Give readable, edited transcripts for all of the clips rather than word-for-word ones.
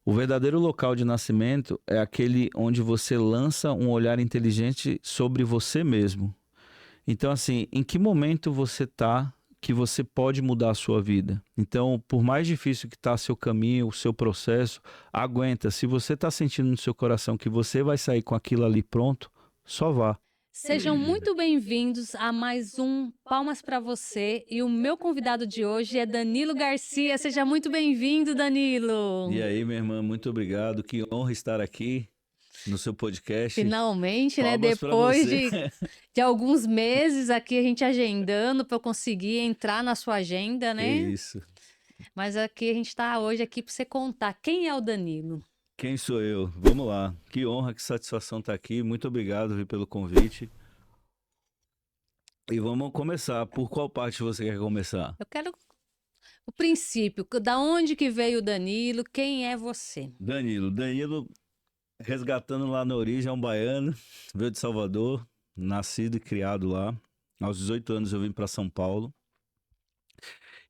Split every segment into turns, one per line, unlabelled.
O verdadeiro local de nascimento é aquele onde você lança um olhar inteligente sobre você mesmo. Então, assim, em que momento você tá que você pode mudar a sua vida? Então, por mais difícil que tá seu caminho, o seu processo, aguenta. Se você tá sentindo no seu coração que você vai sair com aquilo ali pronto, só vá.
Sejam muito bem-vindos a mais um Palmas para Você. E o meu convidado de hoje é Danilo Garcia. Seja muito bem-vindo,
E
Danilo.
aí, minha irmã, muito obrigado. Que honra estar aqui no seu podcast.
Finalmente, né?
Palmas para
Depois
você.
de alguns meses aqui a gente agendando para eu conseguir entrar na sua agenda,
Que
né?
isso.
Mas aqui a gente está hoje aqui para você contar quem é o Danilo.
Quem sou eu? Vamos lá. Que honra, que satisfação estar aqui. Muito obrigado, Vi, pelo convite. E vamos começar. Por qual parte você quer começar?
Eu quero o princípio, da onde que veio o Danilo, quem é você?
Danilo, resgatando lá na origem, é um baiano, veio de Salvador, nascido e criado lá. Aos 18 anos eu vim para São Paulo.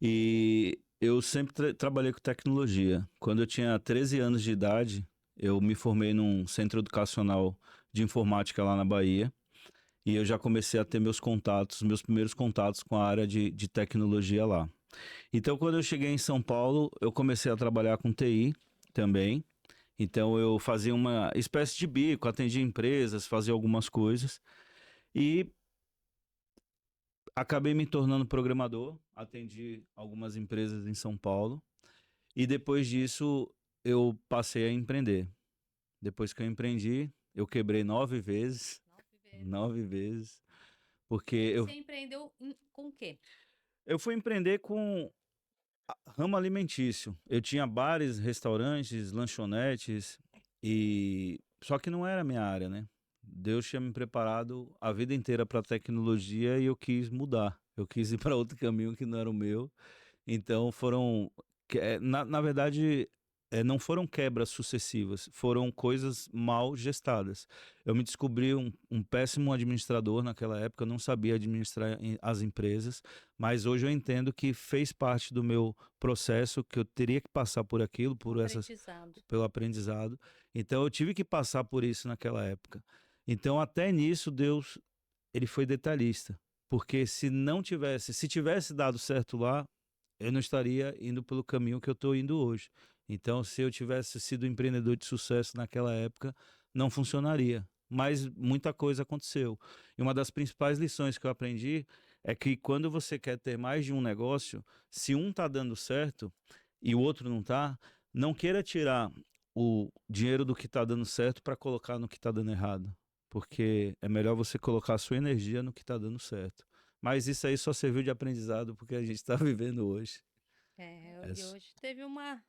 E eu sempre trabalhei com tecnologia. Quando eu tinha 13 anos de idade, eu me formei num centro educacional de informática lá na Bahia. E eu já comecei a ter meus primeiros contatos com a área de tecnologia lá. Então, quando eu cheguei em São Paulo, eu comecei a trabalhar com TI também. Então, eu fazia uma espécie de bico, atendia empresas, fazia algumas coisas. E acabei me tornando programador, atendi algumas empresas em São Paulo. E depois disso, eu passei a empreender. Depois que eu empreendi, eu quebrei 9 vezes. 9 vezes. Porque
E
eu
você empreendeu com o quê?
Eu fui empreender com ramo alimentício. Eu tinha bares, restaurantes, lanchonetes e só que não era a minha área, né? Deus tinha me preparado a vida inteira para tecnologia e eu quis mudar. Eu quis ir para outro caminho que não era o meu. Então foram, na verdade, não foram quebras sucessivas, foram coisas mal gestadas. Eu me descobri um péssimo administrador naquela época, eu não sabia administrar as empresas, mas hoje eu entendo que fez parte do meu processo, que eu teria que passar por aquilo,
Um aprendizado.
pelo aprendizado. Então eu tive que passar por isso naquela época. Então até nisso Deus, ele foi detalhista. Porque se tivesse dado certo lá, eu não estaria indo pelo caminho que eu estou indo hoje. Então, se eu tivesse sido empreendedor de sucesso naquela época, não funcionaria. Mas muita coisa aconteceu. E uma das principais lições que eu aprendi é que quando você quer ter mais de um negócio, se um está dando certo e o outro não está, não queira tirar o dinheiro do que está dando certo para colocar no que está dando errado. Porque é melhor você colocar a sua energia no que está dando certo. Mas isso aí só serviu de aprendizado porque a gente está vivendo hoje.
É,
É
e hoje teve uma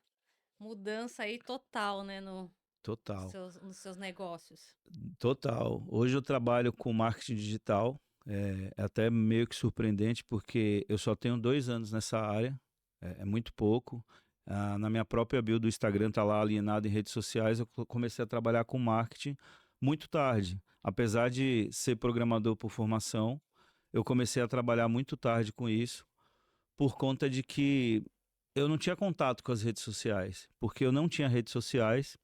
mudança aí total, né, no,
total,
nos seus negócios.
total. Hoje eu trabalho com marketing digital. É até meio que surpreendente porque eu só tenho 2 anos nessa área. É muito pouco. Na minha própria bio do Instagram tá lá alienado em redes sociais. Eu comecei a trabalhar com marketing muito tarde. Apesar de ser programador por formação, eu comecei a trabalhar muito tarde com isso por conta de que eu não tinha contato com as redes sociais, porque eu não tinha redes sociais.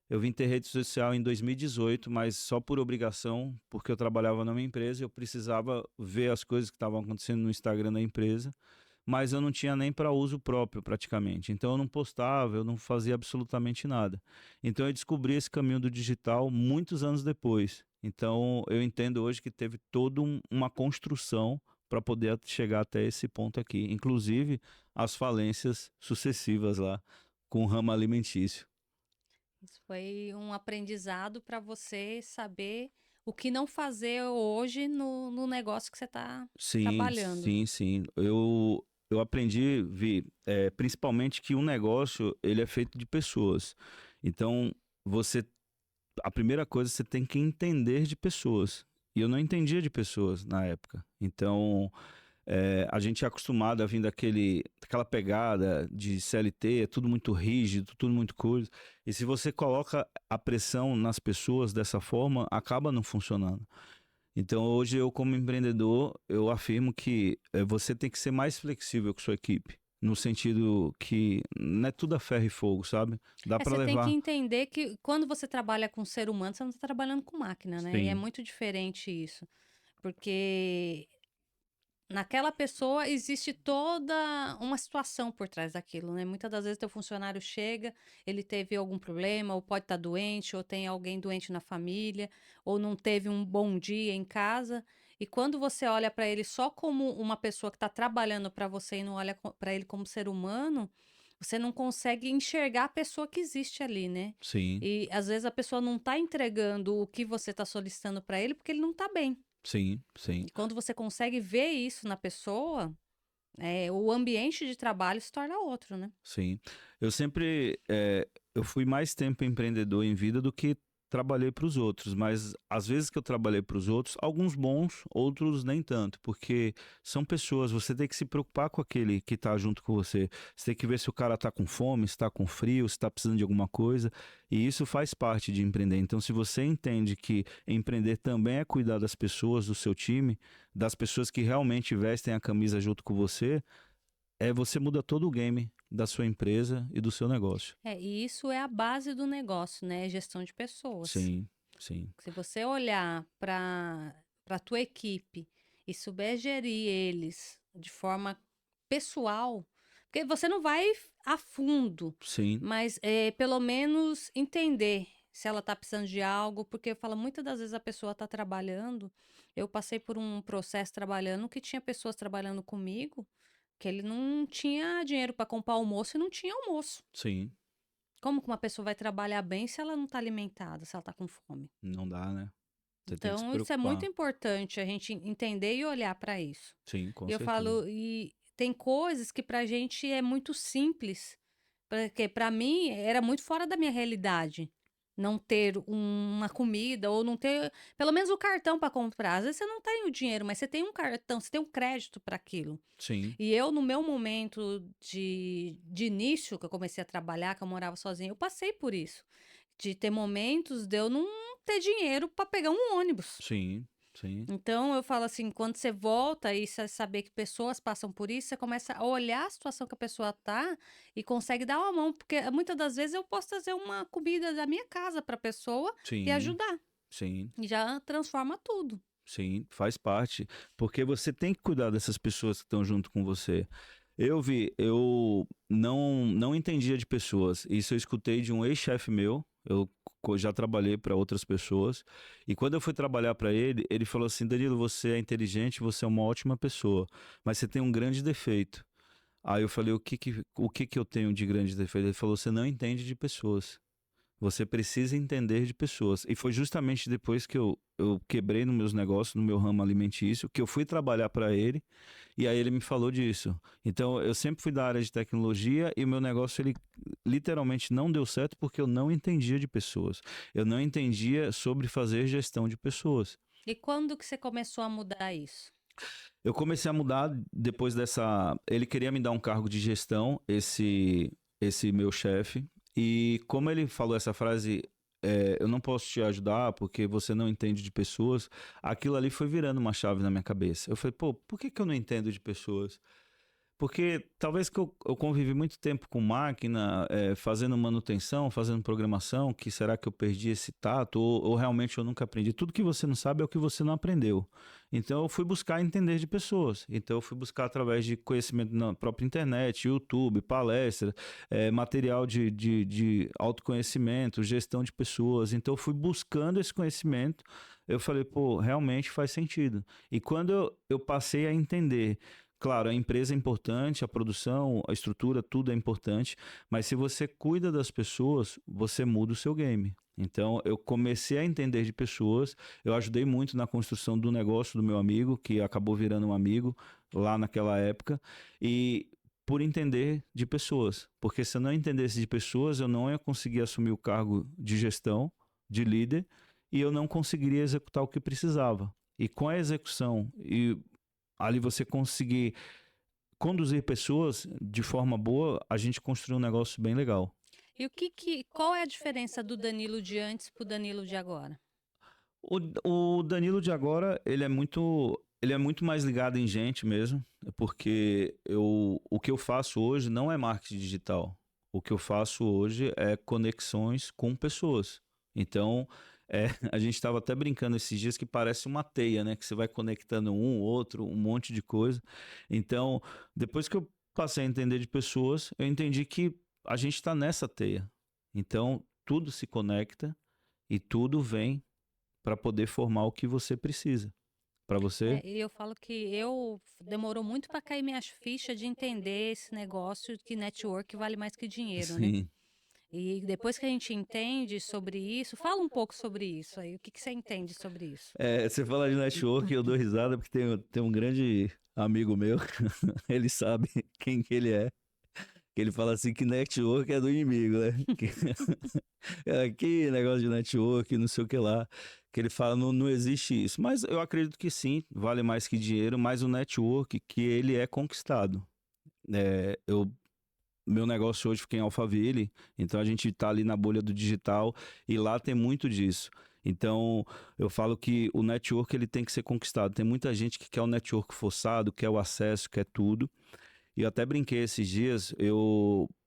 Eu vim ter rede social em 2018, mas só por obrigação, porque eu trabalhava numa empresa e eu precisava ver as coisas que estavam acontecendo no Instagram da empresa, mas eu não tinha nem para uso próprio praticamente. Então eu não postava, eu não fazia absolutamente nada. Então eu descobri esse caminho do digital muitos anos depois. Então eu entendo hoje que teve toda uma construção para poder chegar até esse ponto aqui, inclusive as falências sucessivas lá com o ramo alimentício.
Isso foi um aprendizado para você saber o que não fazer hoje no negócio que você está
Sim,
trabalhando.
sim, sim. Eu aprendi, Vi, principalmente que um negócio ele é feito de pessoas. Então, você, a primeira coisa, você tem que entender de pessoas. E eu não entendia de pessoas na época. Então, a gente é acostumado a vir daquela pegada de CLT, é tudo muito rígido, tudo muito coisa. E se você coloca a pressão nas pessoas dessa forma, acaba não funcionando. Então, hoje eu como empreendedor, eu afirmo que você tem que ser mais flexível com sua equipe. no sentido que não é tudo a ferro e fogo, sabe? Dá para
Você tem que
levar.
entender que quando você trabalha com ser humano, você não está trabalhando com máquina, né? E é
Sim,
muito diferente isso. Porque naquela pessoa existe toda uma situação por trás daquilo, né? Muitas das vezes teu funcionário chega, ele teve algum problema, ou pode estar doente, ou tem alguém doente na família, ou não teve um bom dia em casa. E quando você olha para ele só como uma pessoa que está trabalhando para você e não olha para ele como ser humano, você não consegue enxergar a pessoa que existe ali, né?
sim,
E às vezes a pessoa não está entregando o que você está solicitando para ele porque ele não está bem.
sim, sim,
E quando você consegue ver isso na pessoa, o ambiente de trabalho se torna outro, né?
sim. Eu sempre, eu fui mais tempo empreendedor em vida do que trabalhei para os outros, mas às vezes que eu trabalhei para os outros, alguns bons, outros nem tanto, porque são pessoas, você tem que se preocupar com aquele que está junto com você. Você tem que ver se o cara está com fome, se está com frio, se está precisando de alguma coisa, e isso faz parte de empreender. Então, se você entende que empreender também é cuidar das pessoas do seu time, das pessoas que realmente vestem a camisa junto com você, você muda todo o game da sua empresa e do seu negócio.
E isso é a base do negócio, né? Gestão de pessoas.
Sim, sim,
Se você olhar para a tua equipe e souber gerir eles de forma pessoal, porque você não vai a fundo,
sim,
mas pelo menos entender se ela está precisando de algo, porque eu falo, muitas das vezes a pessoa está trabalhando. Eu passei por um processo trabalhando que tinha pessoas trabalhando comigo que ele não tinha dinheiro para comprar almoço e não tinha almoço.
sim.
Como que uma pessoa vai trabalhar bem se ela não está alimentada, se ela está com fome?
Não dá, né? Você tem que se
Então, isso é muito
preocupar.
importante a gente entender e olhar para isso.
Sim, com
E eu
certeza.
falo, e tem coisas que pra gente é muito simples, porque para mim era muito fora da minha realidade. Não ter uma comida ou não ter pelo menos o cartão para comprar. Às vezes você não tem o dinheiro, mas você tem um cartão, você tem um crédito para aquilo.
Sim,
E eu, no meu momento de início, que eu comecei a trabalhar, que eu morava sozinha, eu passei por isso. De ter momentos de eu não ter dinheiro para pegar um ônibus.
sim, sim,
Então, eu falo assim, quando você volta e você saber que pessoas passam por isso, você começa a olhar a situação que a pessoa tá e consegue dar uma mão, porque muitas das vezes eu posso trazer uma comida da minha casa para a pessoa e
sim,
ajudar.
sim,
E já transforma tudo.
sim, faz parte. Porque você tem que cuidar dessas pessoas que estão junto com você. Eu não entendia de pessoas. Isso eu escutei de um ex-chefe meu. Eu já trabalhei para outras pessoas. E quando eu fui trabalhar para ele, ele falou assim: Danilo, você é inteligente, você é uma ótima pessoa, mas você tem um grande defeito. Aí eu falei: o que que eu tenho de grande defeito? Ele falou: você não entende de pessoas. Você precisa entender de pessoas. E foi justamente depois que eu quebrei nos meus negócios, no meu ramo alimentício, que eu fui trabalhar para ele, e aí ele me falou disso. Então, eu sempre fui da área de tecnologia e o meu negócio, ele literalmente não deu certo porque eu não entendia de pessoas. Eu não entendia sobre fazer gestão de pessoas.
E quando que você começou a mudar isso?
Eu comecei a mudar depois dessa. Ele queria me dar um cargo de gestão, esse meu chefe. E como ele falou essa frase, eu não posso te ajudar porque você não entende de pessoas, aquilo ali foi virando uma chave na minha cabeça. Eu falei, pô, por que que eu não entendo de pessoas? Porque talvez que eu convivi muito tempo com máquina, fazendo manutenção, fazendo programação, que será que eu perdi esse tato? Ou realmente eu nunca aprendi? Tudo que você não sabe é o que você não aprendeu. Então eu fui buscar entender de pessoas. Então eu fui buscar através de conhecimento na própria internet, YouTube, palestra, material de autoconhecimento, gestão de pessoas. Então eu fui buscando esse conhecimento. Eu falei, pô, realmente faz sentido. E quando eu passei a entender. Claro, a empresa é importante, a produção, a estrutura, tudo é importante, mas se você cuida das pessoas, você muda o seu game. Então, eu comecei a entender de pessoas, eu ajudei muito na construção do negócio do meu amigo, que acabou virando um amigo lá naquela época, e por entender de pessoas. Porque se eu não entendesse de pessoas, eu não ia conseguir assumir o cargo de gestão, de líder, e eu não conseguiria executar o que precisava. E com a execução e ali você conseguir conduzir pessoas de forma boa, a gente construiu um negócio bem legal.
E qual é a diferença do Danilo de antes pro Danilo de agora?
O Danilo de agora, ele é muito Ele é muito mais ligado em gente mesmo, porque o que eu faço hoje não é marketing digital. O que eu faço hoje é conexões com pessoas. Então, a gente estava até brincando esses dias que parece uma teia, né? Que você vai conectando um, outro, um monte de coisa. Então, depois que eu passei a entender de pessoas, eu entendi que a gente está nessa teia. Então, tudo se conecta e tudo vem para poder formar o que você precisa. Para você.
E eu falo que demorou muito para cair minhas fichas de entender esse negócio que network vale mais que dinheiro, né?
Sim.
E depois que a gente entende sobre isso, fala um pouco sobre isso aí. O que que você entende sobre isso?
Você fala de network, eu dou risada porque tem um grande amigo meu, ele sabe quem que ele é. Que ele fala assim que network é do inimigo, né? Que negócio de network, não sei o que lá. Que ele fala, não, não existe isso. Mas eu acredito que sim, vale mais que dinheiro, mas o network que ele é conquistado. Meu negócio hoje fica em Alphaville, então a gente está ali na bolha do digital e lá tem muito disso. Então, eu falo que o network ele tem que ser conquistado. Tem muita gente que quer o network forçado, quer o acesso, quer tudo. E eu até brinquei esses dias,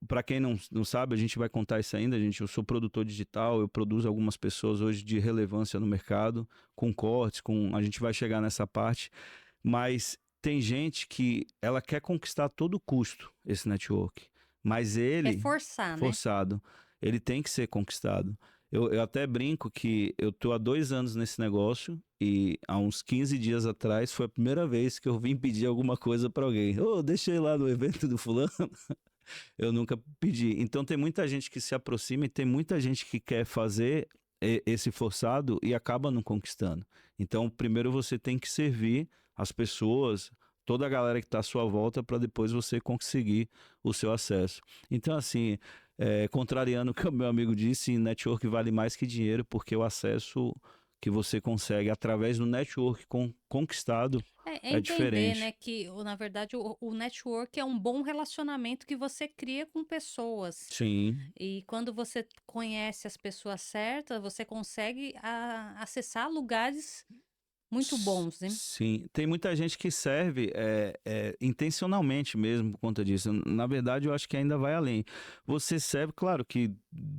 para quem não sabe, a gente vai contar isso ainda, gente, eu sou produtor digital, eu produzo algumas pessoas hoje de relevância no mercado, com cortes, a gente vai chegar nessa parte, mas tem gente que ela quer conquistar a todo custo esse network, mas
É
ele,
forçar, né?
forçado, ele tem que ser conquistado. Eu até brinco que eu tô há 2 anos nesse negócio e há uns 15 dias atrás foi a primeira vez que eu vim pedir alguma coisa para alguém. Ô, deixei lá no evento do fulano. Eu nunca pedi. Então tem muita gente que se aproxima e tem muita gente que quer fazer esse forçado e acaba não conquistando. Então, primeiro você tem que servir as pessoas, toda a galera que está à sua volta, para depois você conseguir o seu acesso. Então, assim, contrariando o que o meu amigo disse, network vale mais que dinheiro, porque o acesso que você consegue através do network conquistado
É
é
entender, né,
diferente.
que na verdade o network é um bom relacionamento que você cria com pessoas.
Sim.
E quando você conhece as pessoas certas, você consegue acessar lugares muito bons, né?
Sim, tem muita gente que serve intencionalmente mesmo por conta disso. Na verdade, eu acho que ainda vai além. Você serve, claro que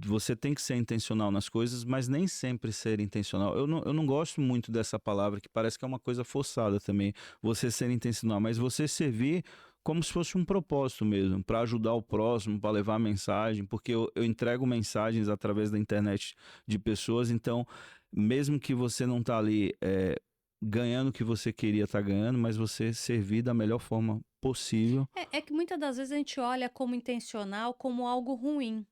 você tem que ser intencional nas coisas, mas nem sempre ser intencional. Eu não gosto muito dessa palavra, que parece que é uma coisa forçada também, você ser intencional, mas você servir como se fosse um propósito mesmo, para ajudar o próximo, para levar mensagem, porque eu entrego mensagens através da internet de pessoas, então, mesmo que você não tá ali ganhando o que você queria estar ganhando, mas você servir da melhor forma possível.
É que muitas das vezes a gente olha como intencional como algo ruim,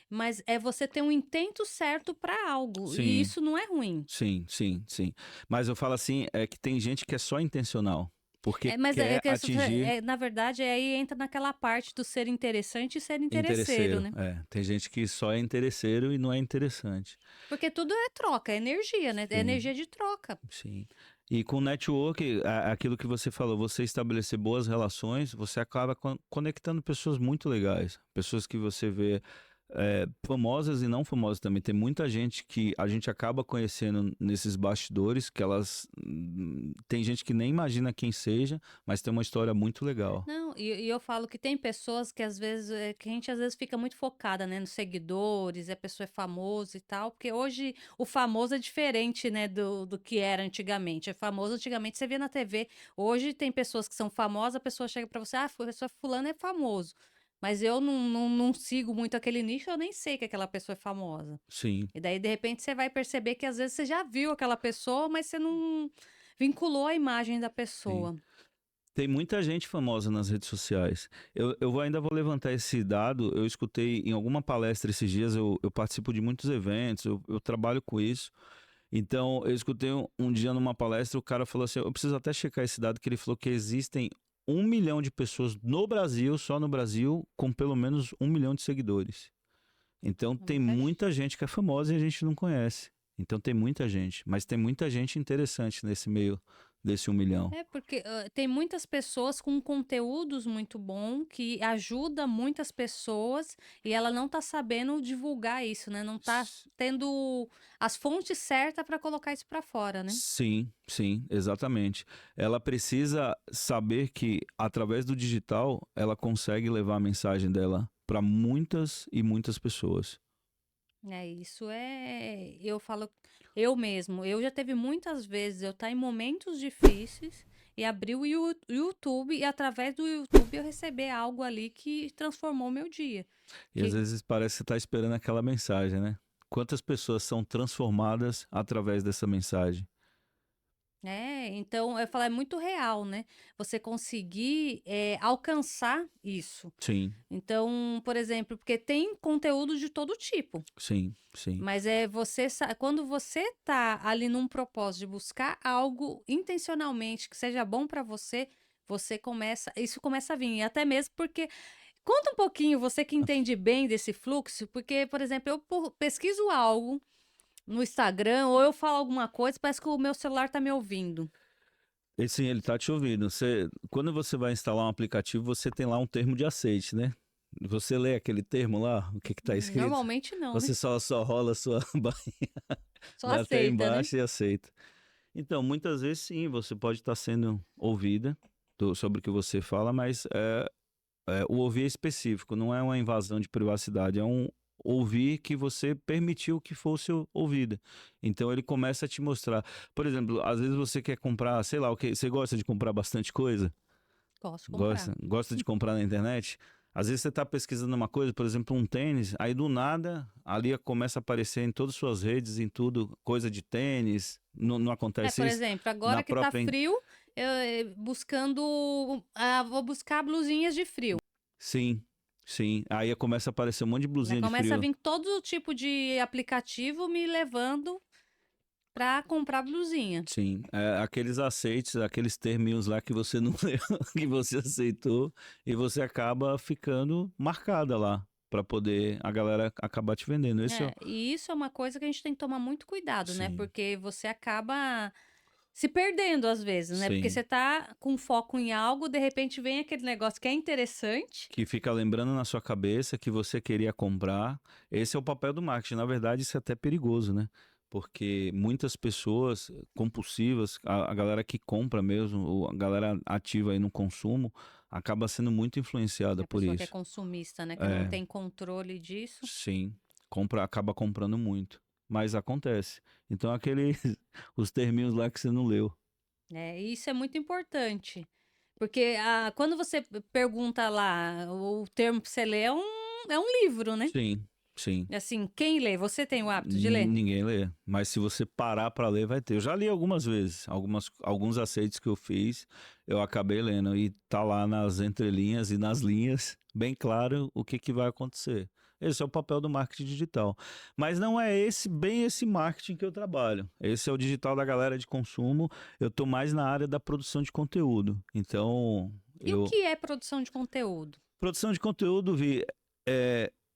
mas é você ter um intento certo para algo, e
Sim,
isso não é ruim.
sim, sim, sim. Mas eu falo assim, é que tem gente que é só intencional, porque
Mas
quer atingir
na verdade, aí entra naquela parte do ser interessante e ser interesseiro,
interesseiro.
né?
Tem gente que só é interesseiro e não é interessante.
Porque tudo é troca, é energia, né? É
Sim,
energia de troca.
sim. E com network, aquilo que você falou, você estabelecer boas relações, você acaba conectando pessoas muito legais, pessoas que você vê famosas e não famosas também. Tem muita gente que a gente acaba conhecendo nesses bastidores, que elas. Tem gente que nem imagina quem seja, mas tem uma história muito legal.
Não, e eu falo que tem pessoas que às vezes, que a gente às vezes fica muito focada, né, nos seguidores, e a pessoa é famosa e tal, porque hoje o famoso é diferente, né, do que era antigamente. É famoso antigamente, você via na TV. Hoje tem pessoas que são famosas, a pessoa chega pra você, ah, a pessoa fulano é famoso. Mas eu não sigo muito aquele nicho, eu nem sei que aquela pessoa é famosa.
Sim,
E daí, de repente, você vai perceber que às vezes você já viu aquela pessoa, mas você não vinculou a imagem da
sim.
pessoa.
Tem muita gente famosa nas redes sociais. Ainda vou levantar esse dado. Eu escutei em alguma palestra esses dias, eu participo de muitos eventos, eu trabalho com isso. Então, eu escutei um dia numa palestra, o cara falou assim: eu preciso até checar esse dado, que ele falou que existem 1 milhão de pessoas no Brasil, só no Brasil, com pelo menos 1 milhão de seguidores. Então,
É
tem
muita
muita gente que é famosa e a gente não conhece. Então, tem muita gente, mas tem muita gente interessante nesse meio desse 1 milhão.
É porque tem muitas pessoas com conteúdos muito bom que ajuda muitas pessoas e ela não tá sabendo divulgar isso, né? Não tá
S-
tendo as fontes certas para colocar isso para fora, né?
Sim, sim, exatamente. Ela precisa saber que, através do digital, ela consegue levar a mensagem dela para muitas e muitas pessoas.
É, eu falo, eu mesmo, eu já teve muitas vezes eu estar em momentos difíceis e abrir o YouTube e através do YouTube eu receber algo ali que transformou meu dia.
E às
Que
vezes parece que você está esperando aquela mensagem, né? Quantas pessoas são transformadas através dessa mensagem?
então eu falo, é muito real, né? Você conseguir alcançar isso.
Sim,
Então, por exemplo, porque tem conteúdo de todo tipo.
sim, sim.
Mas é quando você tá ali num propósito de buscar algo intencionalmente que seja bom para você, isso começa a vir. E até mesmo porque conta um pouquinho, você que entende bem desse fluxo, porque, por exemplo, pesquiso algo no Instagram ou eu falo alguma coisa, parece que o meu celular tá me ouvindo.
E sim, ele tá te ouvindo. Quando você vai instalar um aplicativo, você tem lá um termo de aceite, né? Você lê aquele termo lá, o que que tá escrito?
Normalmente não, né?
Você só rola a sua barrinha,
Só
vai até
aceita, né?
embaixo e aceita. Então, muitas vezes sim, você pode estar sendo ouvida sobre o que você fala, mas o ouvir é específico, não é uma invasão de privacidade, é um ouvir que você permitiu que fosse ouvida. Então ele começa a te mostrar. Por exemplo, às vezes você quer comprar, sei lá, o que você gosta de comprar bastante coisa,
Posso comprar.
gosta de comprar na internet. Às vezes você está pesquisando uma coisa, por exemplo, um tênis, aí do nada ali começa a aparecer em todas as suas redes, em tudo, coisa de tênis. Não, não acontece
Por
isso?
exemplo,
Na
agora que tá
própria.
frio, vou buscar blusinhas de frio.
Sim, sim. Aí começa a aparecer um monte de
Já
blusinha de
começa a
frio.
vir todo tipo de aplicativo me levando pra comprar blusinha.
Sim, aqueles aceites, aqueles terminhos lá que você não leu, que você aceitou, e você acaba ficando marcada lá, para poder a galera acabar te vendendo. Esse é o...
E isso é uma coisa que a gente tem que tomar muito cuidado, né?
Sim,
Porque você acaba se perdendo às vezes, né? Porque
sim.
você tá com foco em algo, de repente vem aquele negócio que é interessante.
Que fica lembrando na sua cabeça que você queria comprar. Esse é o papel do marketing. Na verdade, isso é até perigoso, né? Porque muitas pessoas compulsivas, a galera que compra mesmo, ou a galera ativa aí no consumo, acaba sendo muito influenciada
A
por
pessoa que é
isso.
consumista, né? Que não
É,
tem controle disso.
sim, acaba comprando muito. Mas acontece. Então, aqueles, os terminhos lá que você não leu.
E isso é muito importante. Porque quando você pergunta lá, o termo pra você ler é um livro, né?
Sim, sim.
Assim, quem lê? Você tem o hábito de ler?
Ninguém lê. Mas se você parar para ler, vai ter. Eu já li algumas vezes. Alguns aceites que eu fiz, eu acabei lendo. E tá lá nas entrelinhas e nas linhas, bem claro o que, que vai acontecer. Esse é o papel do marketing digital. Mas não é bem esse marketing que eu trabalho. Esse é o digital da galera de consumo. Eu tô mais na área da produção de conteúdo. Então,
E o
eu
que é produção de conteúdo?
produção de conteúdo, Vi,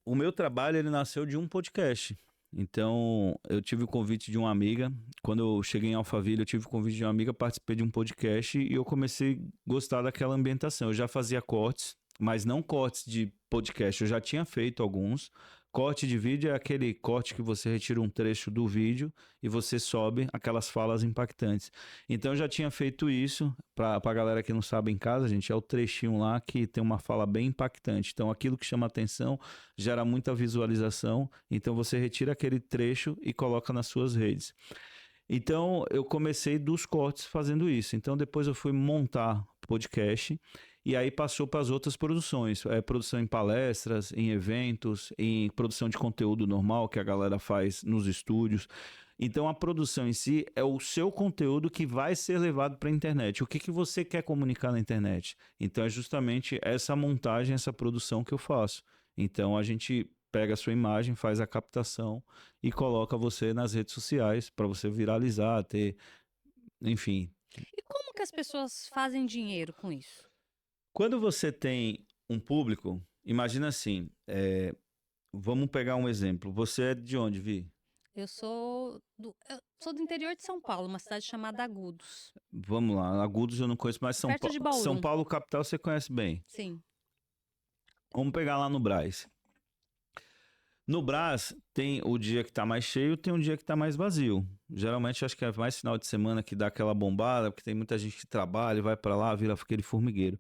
o meu trabalho ele nasceu de um podcast. Então, eu tive o convite de uma amiga. Quando eu cheguei em Alphaville, eu tive o convite de uma amiga, participei de um podcast e eu comecei a gostar daquela ambientação. Eu já fazia cortes, mas não cortes de podcast, eu já tinha feito alguns. Corte de vídeo é aquele corte que você retira um trecho do vídeo e você sobe aquelas falas impactantes. Então eu já tinha feito isso. Pra galera que não sabe em casa, gente, é o trechinho lá que tem uma fala bem impactante. Então aquilo que chama atenção gera muita visualização. Então você retira aquele trecho e coloca nas suas redes. Então eu comecei dos cortes fazendo isso. Então depois eu fui montar podcast e aí passou para as outras produções, produção em palestras, em eventos, em produção de conteúdo normal que a galera faz nos estúdios. Então a produção em si é o seu conteúdo que vai ser levado para a internet. O que, que você quer comunicar na internet? Então é justamente essa montagem, essa produção que eu faço. Então a gente pega a sua imagem, faz a captação e coloca você nas redes sociais para você viralizar, ter, enfim.
E como que as pessoas fazem dinheiro com isso?
Quando você tem um público, imagina assim, vamos pegar um exemplo. Você é de onde, Vi?
Eu sou do interior de São Paulo, uma cidade chamada Agudos,
Vamos lá, Agudos eu não conheço, mas
perto de
São
Bauru.
Paulo capital você conhece bem.
Sim.
Vamos pegar lá no Brás. No Brás, tem o dia que tá mais cheio, tem um dia que tá mais vazio. Geralmente, acho que é mais final de semana que dá aquela bombada, porque tem muita gente que trabalha, vai pra lá, vira aquele formigueiro.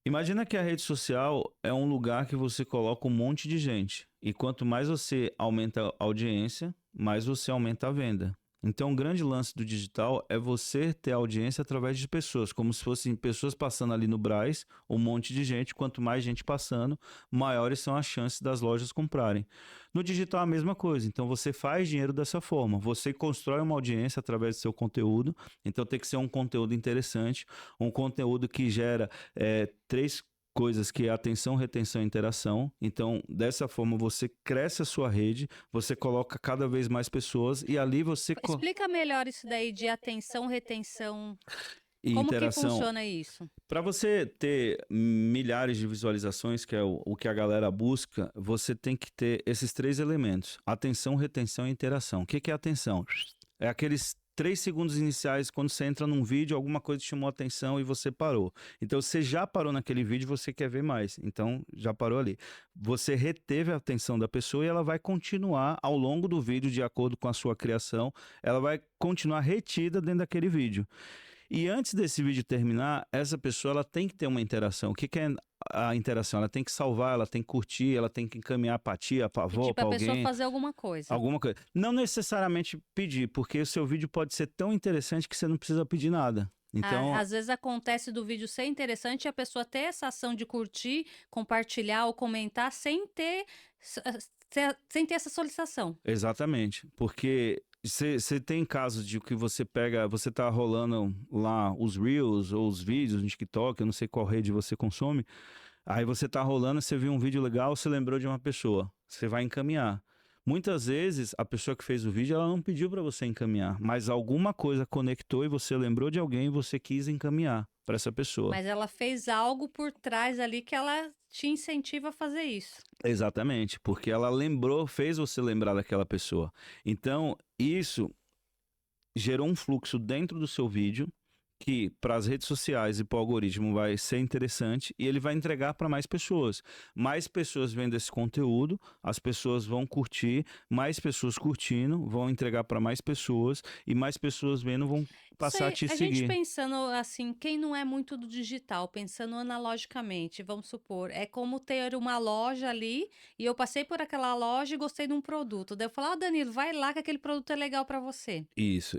Imagina que a rede social é um lugar que você coloca um monte de gente. E quanto mais você aumenta a audiência, mais você aumenta a venda. Então, o grande lance do digital é você ter audiência através de pessoas, como se fossem pessoas passando ali no Brás, um monte de gente. Quanto mais gente passando, maiores são as chances das lojas comprarem. No digital, a mesma coisa. Então, você faz dinheiro dessa forma. Você constrói uma audiência através do seu conteúdo. Então, tem que ser um conteúdo interessante, um conteúdo que gera três coisas que é atenção, retenção e interação. Então, dessa forma, você cresce a sua rede, você coloca cada vez mais pessoas e ali você...
Explica melhor isso daí de atenção, retenção.
E
Como que
interação.
funciona isso?
Para você ter milhares de visualizações, que é o que a galera busca, você tem que ter esses três elementos: atenção, retenção e interação. O que que é atenção? É aqueles 3 segundos iniciais quando você entra num vídeo, alguma coisa te chamou a atenção e você parou. Então você já parou naquele vídeo, você quer ver mais. Então já parou ali. Você reteve a atenção da pessoa e ela vai continuar ao longo do vídeo, de acordo com a sua criação, ela vai continuar retida dentro daquele vídeo. E antes desse vídeo terminar, essa pessoa ela tem que ter uma interação. O que que é a interação? Ela tem que salvar, ela tem que curtir, ela tem que encaminhar pra tia, pra avó,
Pedir
pra
pra pessoa
alguém,
fazer alguma coisa.
alguma coisa. Não necessariamente pedir, porque o seu vídeo pode ser tão interessante que você não precisa pedir nada. Então,
Às vezes acontece do vídeo ser interessante e a pessoa ter essa ação de curtir, compartilhar ou comentar sem ter essa solicitação.
exatamente, porque você tem casos de que você pega, você tá rolando lá os Reels ou os vídeos no TikTok, eu não sei qual rede você consome, aí você tá rolando, você viu um vídeo legal, você lembrou de uma pessoa, você vai encaminhar. Muitas vezes a pessoa que fez o vídeo, ela não pediu para você encaminhar, mas alguma coisa conectou e você lembrou de alguém e você quis encaminhar para essa pessoa.
Mas ela fez algo por trás ali que ela te incentiva a fazer isso.
Exatamente, porque ela lembrou, fez você lembrar daquela pessoa. Então, isso gerou um fluxo dentro do seu vídeo que para as redes sociais e para o algoritmo vai ser interessante e ele vai entregar para mais pessoas. Mais pessoas vendo esse conteúdo, as pessoas vão curtir, mais pessoas curtindo, vão entregar para mais pessoas e mais pessoas vendo vão
Isso
passar a
aí,
te
a gente
seguir.
pensando assim, quem não é muito do digital, pensando analogicamente, vamos supor, é como ter uma loja ali e eu passei por aquela loja e gostei de um produto. Daí eu falo, Danilo, vai lá que aquele produto é legal para você.
Isso,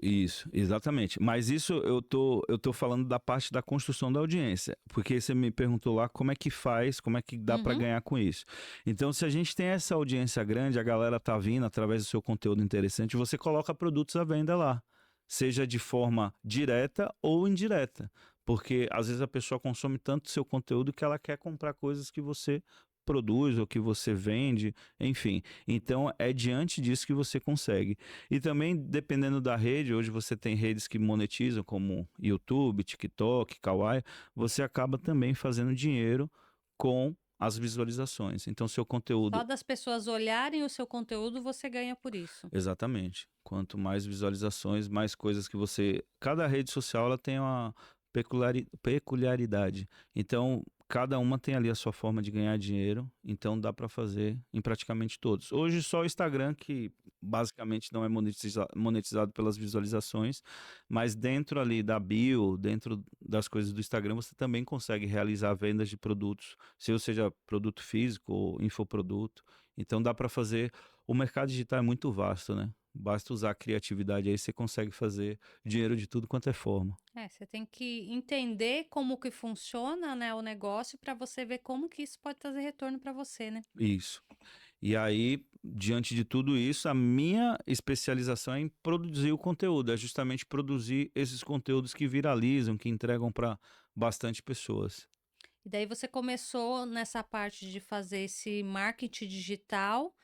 exatamente. Mas isso eu tô falando da parte da construção da audiência, porque você me perguntou lá como é que faz, como é que dá para
Uhum.
ganhar com isso. Então, se a gente tem essa audiência grande, a galera tá vindo através do seu conteúdo interessante, você coloca produtos à venda lá, seja de forma direta ou indireta, porque às vezes a pessoa consome tanto seu conteúdo que ela quer comprar coisas que você produz ou que você vende, enfim. Então, é diante disso que você consegue. E também, dependendo da rede, hoje você tem redes que monetizam, como YouTube, TikTok, Kawaii, você acaba também fazendo dinheiro com as visualizações. Então, seu
Só
conteúdo.
das pessoas olharem o seu conteúdo, você ganha por isso.
Exatamente. Quanto mais visualizações, mais coisas que você. Cada rede social ela tem uma peculiaridade. Então, cada uma tem ali a sua forma de ganhar dinheiro. Então, dá para fazer em praticamente todos. Hoje, só o Instagram, que basicamente não é monetizado pelas visualizações, mas dentro ali da bio, dentro das coisas do Instagram, você também consegue realizar vendas de produtos, seja produto físico ou infoproduto. Então, dá para fazer. O mercado digital é muito vasto, né? Basta usar a criatividade aí, você consegue fazer dinheiro de tudo quanto é forma.
Você tem que entender como que funciona, né, o negócio para você ver como que isso pode trazer retorno para você, né?
Isso. E aí, diante de tudo isso, a minha especialização é em produzir o conteúdo, é justamente produzir esses conteúdos que viralizam, que entregam para bastante pessoas.
E daí você começou nessa parte de fazer esse marketing digital.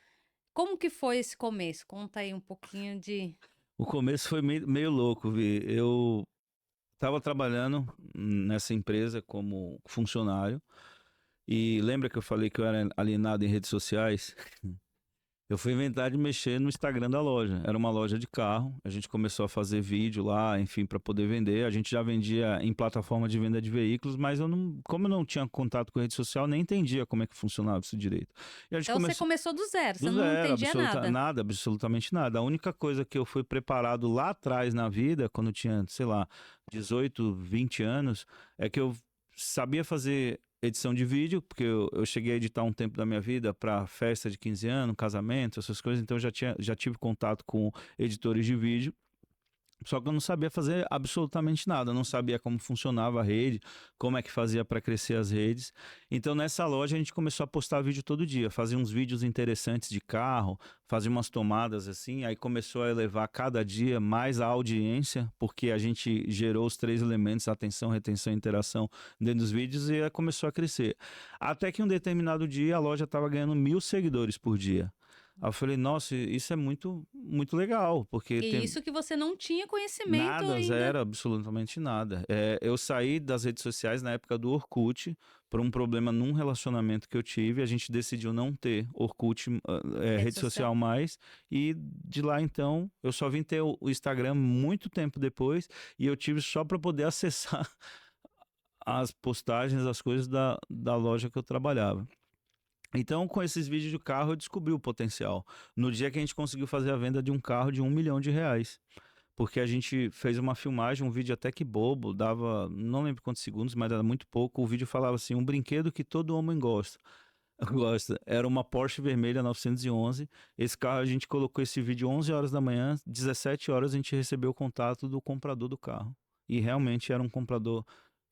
Como que foi esse começo? Conta aí um pouquinho de.
O começo foi meio louco, Vi. Eu estava trabalhando nessa empresa como funcionário e lembra que eu falei que eu era alienado em redes sociais? Eu fui inventar de mexer no Instagram da loja. Era uma loja de carro. A gente começou a fazer vídeo lá, enfim, para poder vender. A gente já vendia em plataforma de venda de veículos, mas eu não, como eu não tinha contato com rede social, nem entendia como é que funcionava isso direito. E a gente
Então você
começou
começou do zero, você
do
não
zero,
entendia nada.
nada, absolutamente nada. A única coisa que eu fui preparado lá atrás na vida, quando eu tinha, sei lá, 18, 20 anos, é que eu sabia fazer edição de vídeo, porque eu cheguei a editar um tempo da minha vida para festa de 15 anos, casamento, essas coisas, então eu já tive contato com editores de vídeo. Só que eu não sabia fazer absolutamente nada, eu não sabia como funcionava a rede, como é que fazia para crescer as redes. Então nessa loja a gente começou a postar vídeo todo dia, fazia uns vídeos interessantes de carro, fazia umas tomadas assim, aí começou a elevar cada dia mais a audiência, porque a gente gerou os 3 elementos, atenção, retenção e interação dentro dos vídeos e aí começou a crescer. Até que um determinado dia a loja estava ganhando 1.000 seguidores por dia. Aí eu falei, nossa, isso é muito, muito legal, porque
E
tem,
isso que você não tinha conhecimento
nada,
ainda.
zero, absolutamente nada. Eu saí das redes sociais na época do Orkut por um problema num relacionamento que eu tive. A gente decidiu não ter Orkut,
Rede
rede
social.
social mais. E de lá então, eu só vim ter o Instagram muito tempo depois. E eu tive só para poder acessar as postagens, as coisas da loja que eu trabalhava. Então, com esses vídeos de carro, eu descobri o potencial. No dia que a gente conseguiu fazer a venda de um carro de R$ 1 milhão, porque a gente fez uma filmagem, um vídeo até que bobo, dava, não lembro quantos segundos, mas era muito pouco. O vídeo falava assim, um brinquedo que todo homem gosta. Gosta. Era uma Porsche vermelha 911. Esse carro a gente colocou esse vídeo 11 horas da manhã, 17 horas a gente recebeu o contato do comprador do carro. E realmente era um comprador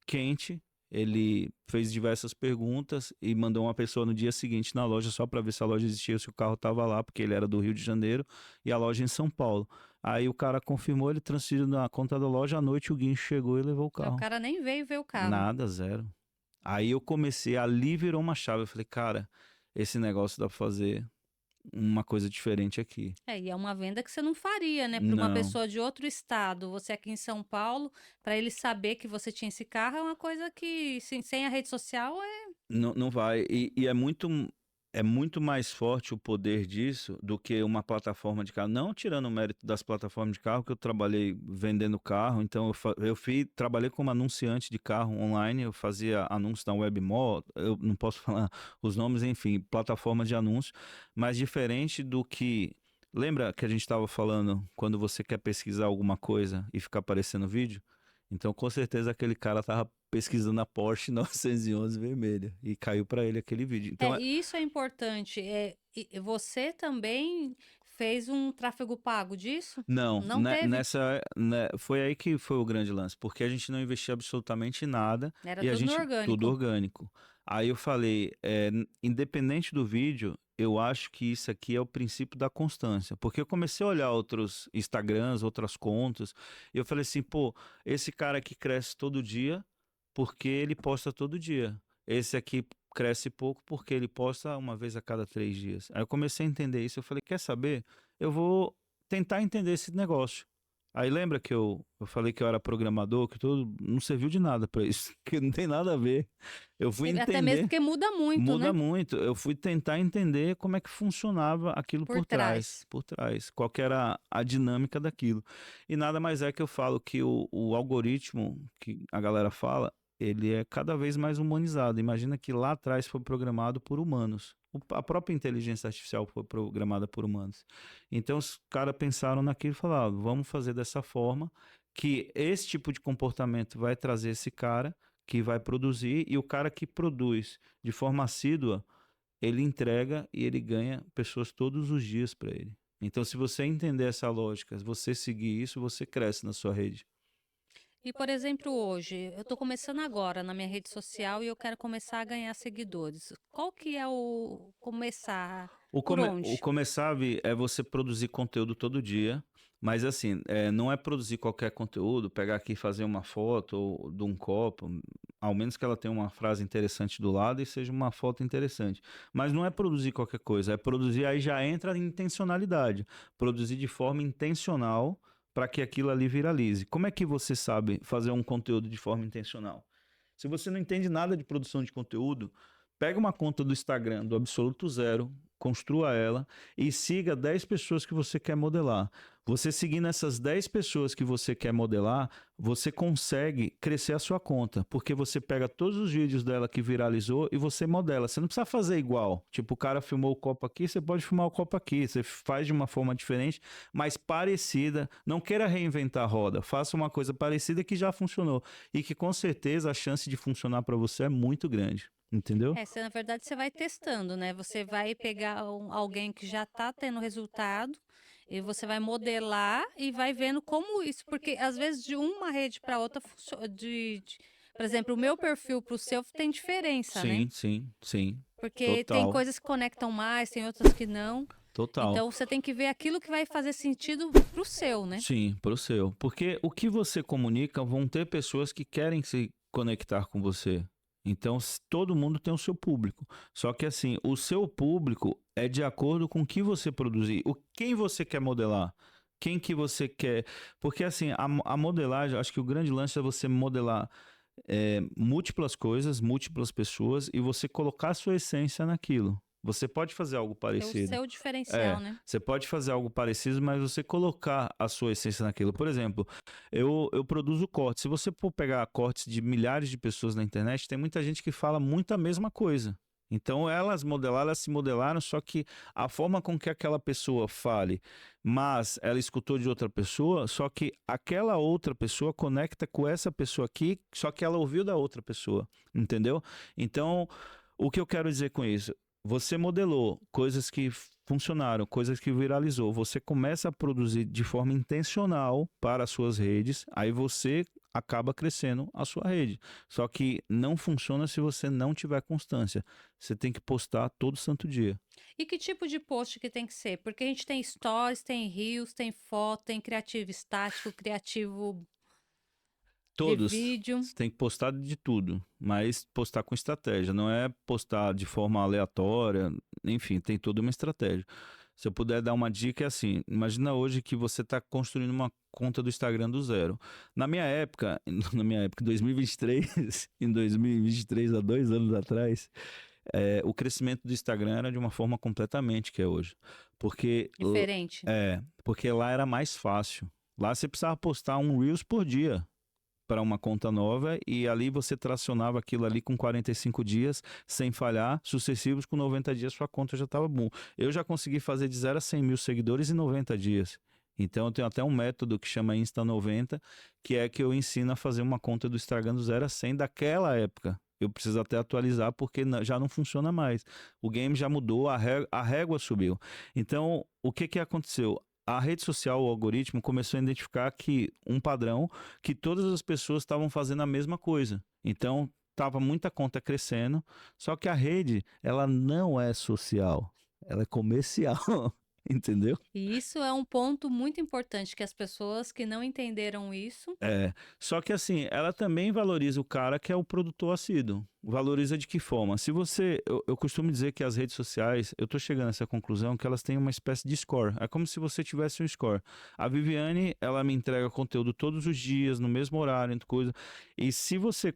quente. Ele fez diversas perguntas e mandou uma pessoa no dia seguinte na loja só para ver se a loja existia, se o carro estava lá, porque ele era do Rio de Janeiro e a loja em São Paulo. Aí o cara confirmou, ele transferiu na conta da loja, à noite o guincho chegou e levou o
O
carro.
cara nem veio ver o carro.
Nada, zero. Aí eu comecei, ali virou uma chave. Eu falei, cara, esse negócio dá pra fazer uma coisa diferente aqui.
E é uma venda que você não faria, né, para uma
Não,
pessoa de outro estado, você aqui em São Paulo, para ele saber que você tinha esse carro é uma coisa que, sem a rede social,
não, não vai. E é muito mais forte o poder disso do que uma plataforma de carro. Não tirando o mérito das plataformas de carro, que eu trabalhei vendendo carro, então trabalhei como anunciante de carro online, eu fazia anúncios na Webmall, eu não posso falar os nomes, enfim, plataforma de anúncio, mas diferente do que. Lembra que a gente estava falando quando você quer pesquisar alguma coisa e ficar aparecendo vídeo? Então, com certeza, aquele cara tava pesquisando a Porsche 911 vermelha e caiu para ele aquele vídeo. Então,
e isso é importante. E você também fez um tráfego pago disso?
não,
Não teve?
foi aí que foi o grande lance, porque a gente não investia absolutamente nada
Era
e a
tudo no
gente tudo
orgânico.
orgânico. Aí eu falei, independente do vídeo, eu acho que isso aqui é o princípio da constância, porque eu comecei a olhar outros Instagrams, outras contas, e eu falei assim, pô, esse cara aqui cresce todo dia porque ele posta todo dia. Esse aqui cresce pouco porque ele posta uma vez a cada 3 dias. Aí eu comecei a entender isso, eu falei, quer saber? Eu vou tentar entender esse negócio. Aí lembra que eu falei que eu era programador, que tudo não serviu de nada para isso, que não tem nada a ver. Eu fui
Até mesmo
entender,
porque muda muito,
muda
né?
muito. Eu fui tentar entender como é que funcionava aquilo
Por trás.
por trás, qual que era a dinâmica daquilo. E nada mais é que eu falo que o algoritmo que a galera fala, ele é cada vez mais humanizado. Imagina que lá atrás foi programado por humanos. A própria inteligência artificial foi programada por humanos. Então os caras pensaram naquilo e falaram: vamos fazer dessa forma que esse tipo de comportamento vai trazer esse cara que vai produzir e o cara que produz de forma assídua, ele entrega e ele ganha pessoas todos os dias para ele. Então, se você entender essa lógica, se você seguir isso, você cresce na sua rede.
E, por exemplo, hoje, eu estou começando agora na minha rede social e eu quero começar a ganhar seguidores. Qual que é o começar? Por
O
onde?
começar, Vi, é você produzir conteúdo todo dia, mas assim, não é produzir qualquer conteúdo, pegar aqui e fazer uma foto de um copo, ao menos que ela tenha uma frase interessante do lado e seja uma foto interessante. Mas não é produzir qualquer coisa, é produzir, aí já entra em intencionalidade. Produzir de forma intencional para que aquilo ali viralize. Como é que você sabe fazer um conteúdo de forma intencional? Se você não entende nada de produção de conteúdo, pega uma conta do Instagram do Absoluto Zero, construa ela e siga 10 pessoas que você quer modelar. Você seguindo essas 10 pessoas que você quer modelar, você consegue crescer a sua conta, porque você pega todos os vídeos dela que viralizou e você modela. Você não precisa fazer igual. Tipo, o cara filmou o copo aqui, você pode filmar o copo aqui. Você faz de uma forma diferente, mas parecida. Não queira reinventar a roda. Faça uma coisa parecida que já funcionou e que com certeza a chance de funcionar para você é muito grande. Entendeu?
Você, na verdade, você vai testando, né? Você vai pegar alguém que já está tendo resultado e você vai modelar e vai vendo como isso, porque às vezes de uma rede para outra funciona, por exemplo, o meu perfil para o seu tem diferença, né?
Sim, sim, sim.
Porque tem
Total,
coisas que conectam mais, tem outras que não.
total.
Então você tem que ver aquilo que vai fazer sentido pro seu, né?
Sim, pro seu. Porque o que você comunica vão ter pessoas que querem se conectar com você. Então, todo mundo tem o seu público. Só que assim, o seu público é de acordo com o que você produzir. Quem você quer modelar? Quem que você quer? Porque assim, a modelagem, acho que o grande lance é você modelar múltiplas coisas, múltiplas pessoas e você colocar a sua essência naquilo. Você pode fazer algo
Ter o
parecido.
seu diferencial, né?
Você pode fazer algo parecido, mas você colocar a sua essência naquilo. Por exemplo, eu produzo cortes. Se você for pegar cortes de milhares de pessoas na internet, tem muita gente que fala muito a mesma coisa. Então elas se modelaram, só que a forma com que aquela pessoa fale, mas ela escutou de outra pessoa, só que aquela outra pessoa conecta com essa pessoa aqui, só que ela ouviu da outra pessoa, entendeu? Então, o que eu quero dizer com isso? Você modelou coisas que funcionaram, coisas que viralizou. Você começa a produzir de forma intencional para as suas redes, aí você acaba crescendo a sua rede. Só que não funciona se você não tiver constância. Você tem que postar todo santo dia.
E que tipo de post que tem que ser? Porque a gente tem stories, tem reels, tem foto, tem criativo estático, criativo de
Todos.
vídeo.
Você tem que postar de tudo, mas postar com estratégia. Não é postar de forma aleatória. Enfim, tem toda uma estratégia. Se eu puder dar uma dica, é assim: imagina hoje que você está construindo uma conta do Instagram do zero. Na minha época, em 2023, em 2023, há 2 anos atrás, o crescimento do Instagram era de uma forma completamente que é hoje. Porque,
Diferente.
porque lá era mais fácil. Lá você precisava postar um Reels por dia para uma conta nova e ali você tracionava aquilo ali com 45 dias sem falhar, sucessivos com 90 dias sua conta já estava bom. Eu já consegui fazer de 0 a 100 mil seguidores em 90 dias. Então eu tenho até um método que chama Insta90, que é que eu ensino a fazer uma conta do Instagram do 0 a 100 daquela época. Eu preciso até atualizar porque já não funciona mais. O game já mudou, a régua subiu. Então, o que aconteceu? A rede social, o algoritmo, começou a identificar que um padrão que todas as pessoas estavam fazendo a mesma coisa. Então, estava muita conta crescendo, só que a rede, ela não é social, ela é comercial, entendeu?
E isso é um ponto muito importante, que as pessoas que não entenderam isso,
Só que assim, ela também valoriza o cara que é o produtor assíduo. Valoriza de que forma? Se você, eu costumo dizer que as redes sociais, eu tô chegando a essa conclusão que elas têm uma espécie de score. É como se você tivesse um score. A Viviane, ela me entrega conteúdo todos os dias, no mesmo horário, coisa. E se você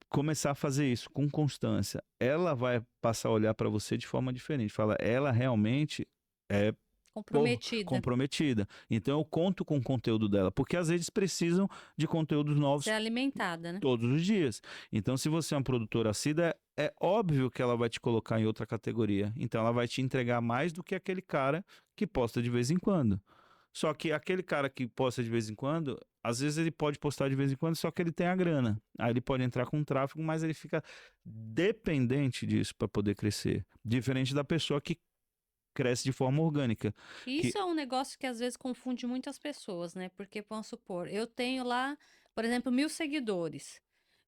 começar a fazer isso com constância, ela vai passar a olhar para você de forma diferente. Fala, ela realmente é
comprometida,
comprometida. Então eu conto com o conteúdo dela, porque às vezes precisam de conteúdos
ser
novos
alimentada, né?
todos os dias. Então, se você é uma produtora assídua, é óbvio que ela vai te colocar em outra categoria. Então, ela vai te entregar mais do que aquele cara que posta de vez em quando. Só que aquele cara que posta de vez em quando, às vezes ele pode postar de vez em quando, só que ele tem a grana. Aí ele pode entrar com tráfego, mas ele fica dependente disso para poder crescer. Diferente da pessoa que cresce de forma orgânica.
E
Que
isso é um negócio que às vezes confunde muitas pessoas, né? Porque, vamos supor, eu tenho lá, por exemplo, 1.000 seguidores.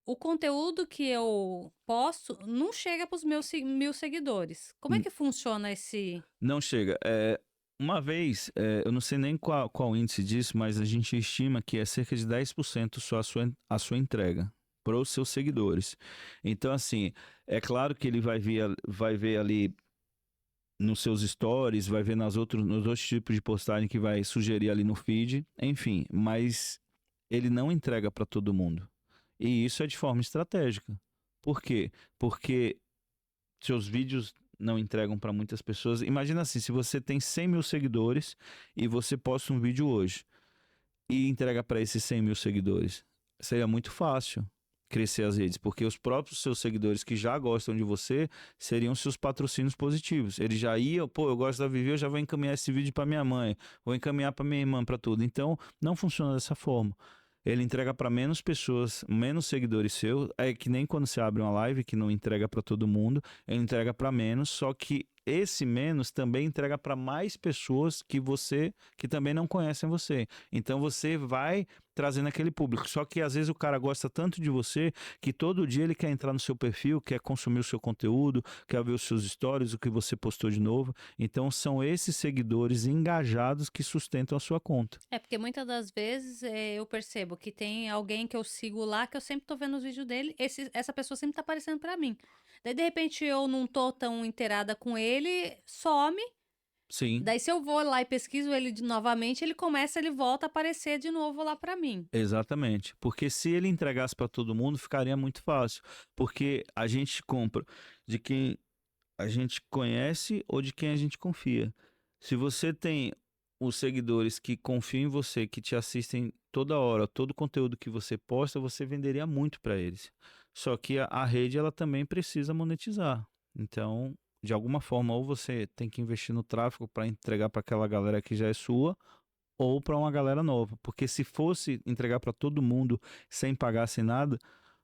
O conteúdo que eu posto não chega para os meus 1.000 seguidores. Como é que funciona esse...
não chega. Uma vez, eu não sei nem qual índice disso, mas a gente estima que é cerca de 10% só a sua entrega para os seus seguidores. Então, assim, é claro que ele vai ver ali nos seus stories, vai ver nos outros tipos de postagem que vai sugerir ali no feed, enfim, mas ele não entrega para todo mundo. E isso é de forma estratégica. Por quê? Porque seus vídeos não entregam para muitas pessoas. Imagina assim, se você tem 100 mil seguidores e você posta um vídeo hoje e entrega para esses 100 mil seguidores, seria muito fácil crescer as redes, porque os próprios seus seguidores que já gostam de você seriam seus patrocínios positivos. Eles já iam, pô, eu gosto da Vivi, eu já vou encaminhar esse vídeo para minha mãe, vou encaminhar para minha irmã, para tudo. Então, não funciona dessa forma. Ele entrega para menos pessoas, menos seguidores seus. É que nem quando você abre uma live que não entrega para todo mundo, ele entrega para menos, só que esse menos também entrega para mais pessoas que também não conhecem você. Então você vai trazendo aquele público. Só que às vezes o cara gosta tanto de você que todo dia ele quer entrar no seu perfil, quer consumir o seu conteúdo, quer ver os seus stories, o que você postou de novo. Então são esses seguidores engajados que sustentam a sua conta.
É, porque muitas das vezes eu percebo que tem alguém que eu sigo lá, que eu sempre tô vendo os vídeos dele, essa pessoa sempre tá aparecendo pra mim. Daí, de repente, eu não tô tão inteirada com ele, some.
Sim,
Daí, se eu vou lá e pesquiso ele novamente, ele volta a aparecer de novo lá pra mim.
exatamente. Porque se ele entregasse para todo mundo, ficaria muito fácil. Porque a gente compra de quem a gente conhece ou de quem a gente confia. Se você tem os seguidores que confiam em você, que te assistem toda hora, todo o conteúdo que você posta, você venderia muito para eles. Só que a rede ela também precisa monetizar. Então, de alguma forma, ou você tem que investir no tráfego para entregar para aquela galera que já é sua, ou para uma galera nova. Porque se fosse entregar para todo mundo sem pagar, sem nada,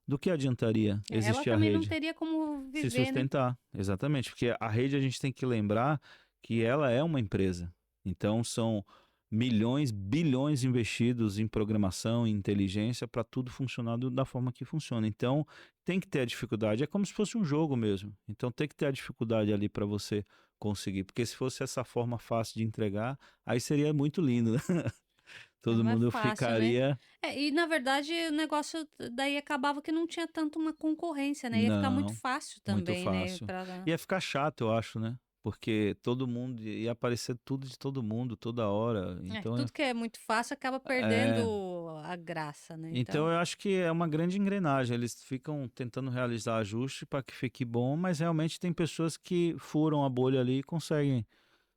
do que adiantaria
Ela
existir a
também não
rede?
teria como
Se
viver, né?
sustentar, exatamente, porque a rede a gente tem que lembrar que ela é uma empresa. Então são milhões, bilhões investidos em programação, em inteligência para tudo funcionar da forma que funciona. Então tem que ter a dificuldade, é como se fosse um jogo mesmo. Então tem que ter a dificuldade ali para você conseguir, porque se fosse essa forma fácil de entregar, aí seria muito lindo, né?
É
Todo
mais
mundo
fácil, né?
ficaria,
E na verdade o negócio daí acabava que não tinha tanto uma concorrência, né? Ia ficar muito
não.
fácil
Muito
também, né?
fácil. Ia ficar chato, eu acho, né? Porque todo mundo ia aparecer tudo de todo mundo toda hora. Então,
Tudo que é muito fácil acaba
é,
perdendo a graça, né?
então
Então,
eu acho que é uma grande engrenagem. Eles ficam tentando realizar ajuste para que fique bom, mas realmente tem pessoas que furam a bolha ali e conseguem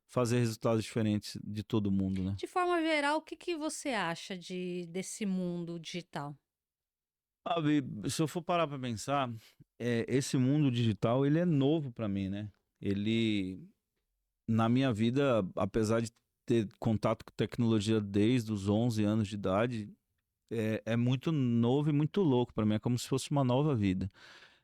fazer resultados diferentes de todo mundo, né?
de forma geral, o que que você acha desse mundo digital?
Sabe, se eu for parar para pensar, esse mundo digital ele é novo para mim, né? Ele na minha vida, apesar de ter contato com tecnologia desde os 11 anos de idade, é muito novo e muito louco para mim. É como se fosse uma nova vida.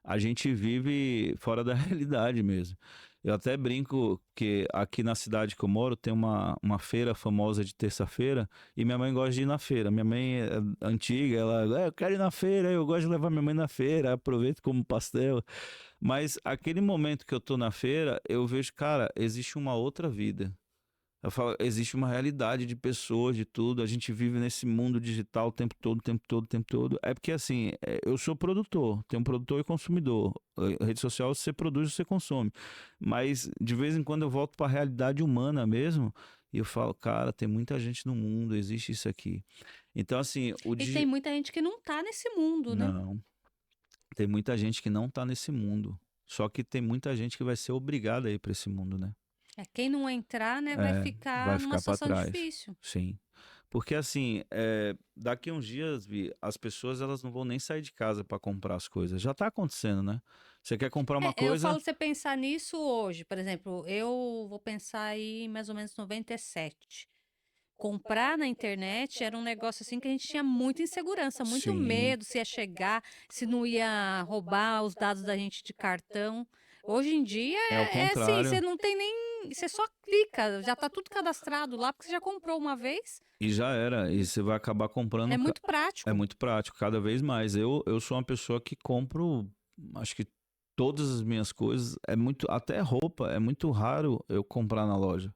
A gente vive fora da realidade mesmo. Eu até brinco que aqui na cidade que eu moro tem uma feira famosa de terça-feira e minha mãe gosta de ir na feira. Minha mãe é antiga, ela, eu quero ir na feira, eu gosto de levar minha mãe na feira, aproveito como pastel. Mas aquele momento que eu tô na feira, eu vejo, cara, existe uma outra vida. Eu falo, existe uma realidade de pessoas, de tudo. A gente vive nesse mundo digital o tempo todo, o tempo todo, o tempo todo. É porque, assim, eu sou produtor, tem um produtor e consumidor. Rede social, você produz, você consome. Mas, de vez em quando, eu volto para a realidade humana mesmo e eu falo, cara, tem muita gente no mundo, existe isso aqui. Então, assim, o
E tem
digital.
muita gente que não tá nesse mundo, né?
Não, tem muita gente que não tá nesse mundo. Só que tem muita gente que vai ser obrigada a ir para esse mundo, né?
Quem não entrar, né, vai
Vai
ficar numa
ficar para
situação
trás.
difícil.
Sim. Porque assim, daqui uns dias, Vi, as pessoas elas não vão nem sair de casa para comprar as coisas. Já tá acontecendo, né? Você quer comprar uma
Eu falo
coisa,
você pensar nisso hoje, por exemplo, eu vou pensar aí em mais ou menos 97. Comprar na internet era um negócio assim que a gente tinha muita insegurança, muito
sim,
medo se ia chegar, se não ia roubar os dados da gente de cartão. Hoje em dia
é o
é assim, você
contrário.
não tem nem, você só clica, já tá tudo cadastrado lá porque você já comprou uma vez.
E já era. E você vai acabar comprando.
É muito
É
prático.
muito prático, cada vez mais. Eu sou uma pessoa que compro, acho que todas as minhas coisas. É muito, até roupa, é muito raro eu comprar na loja.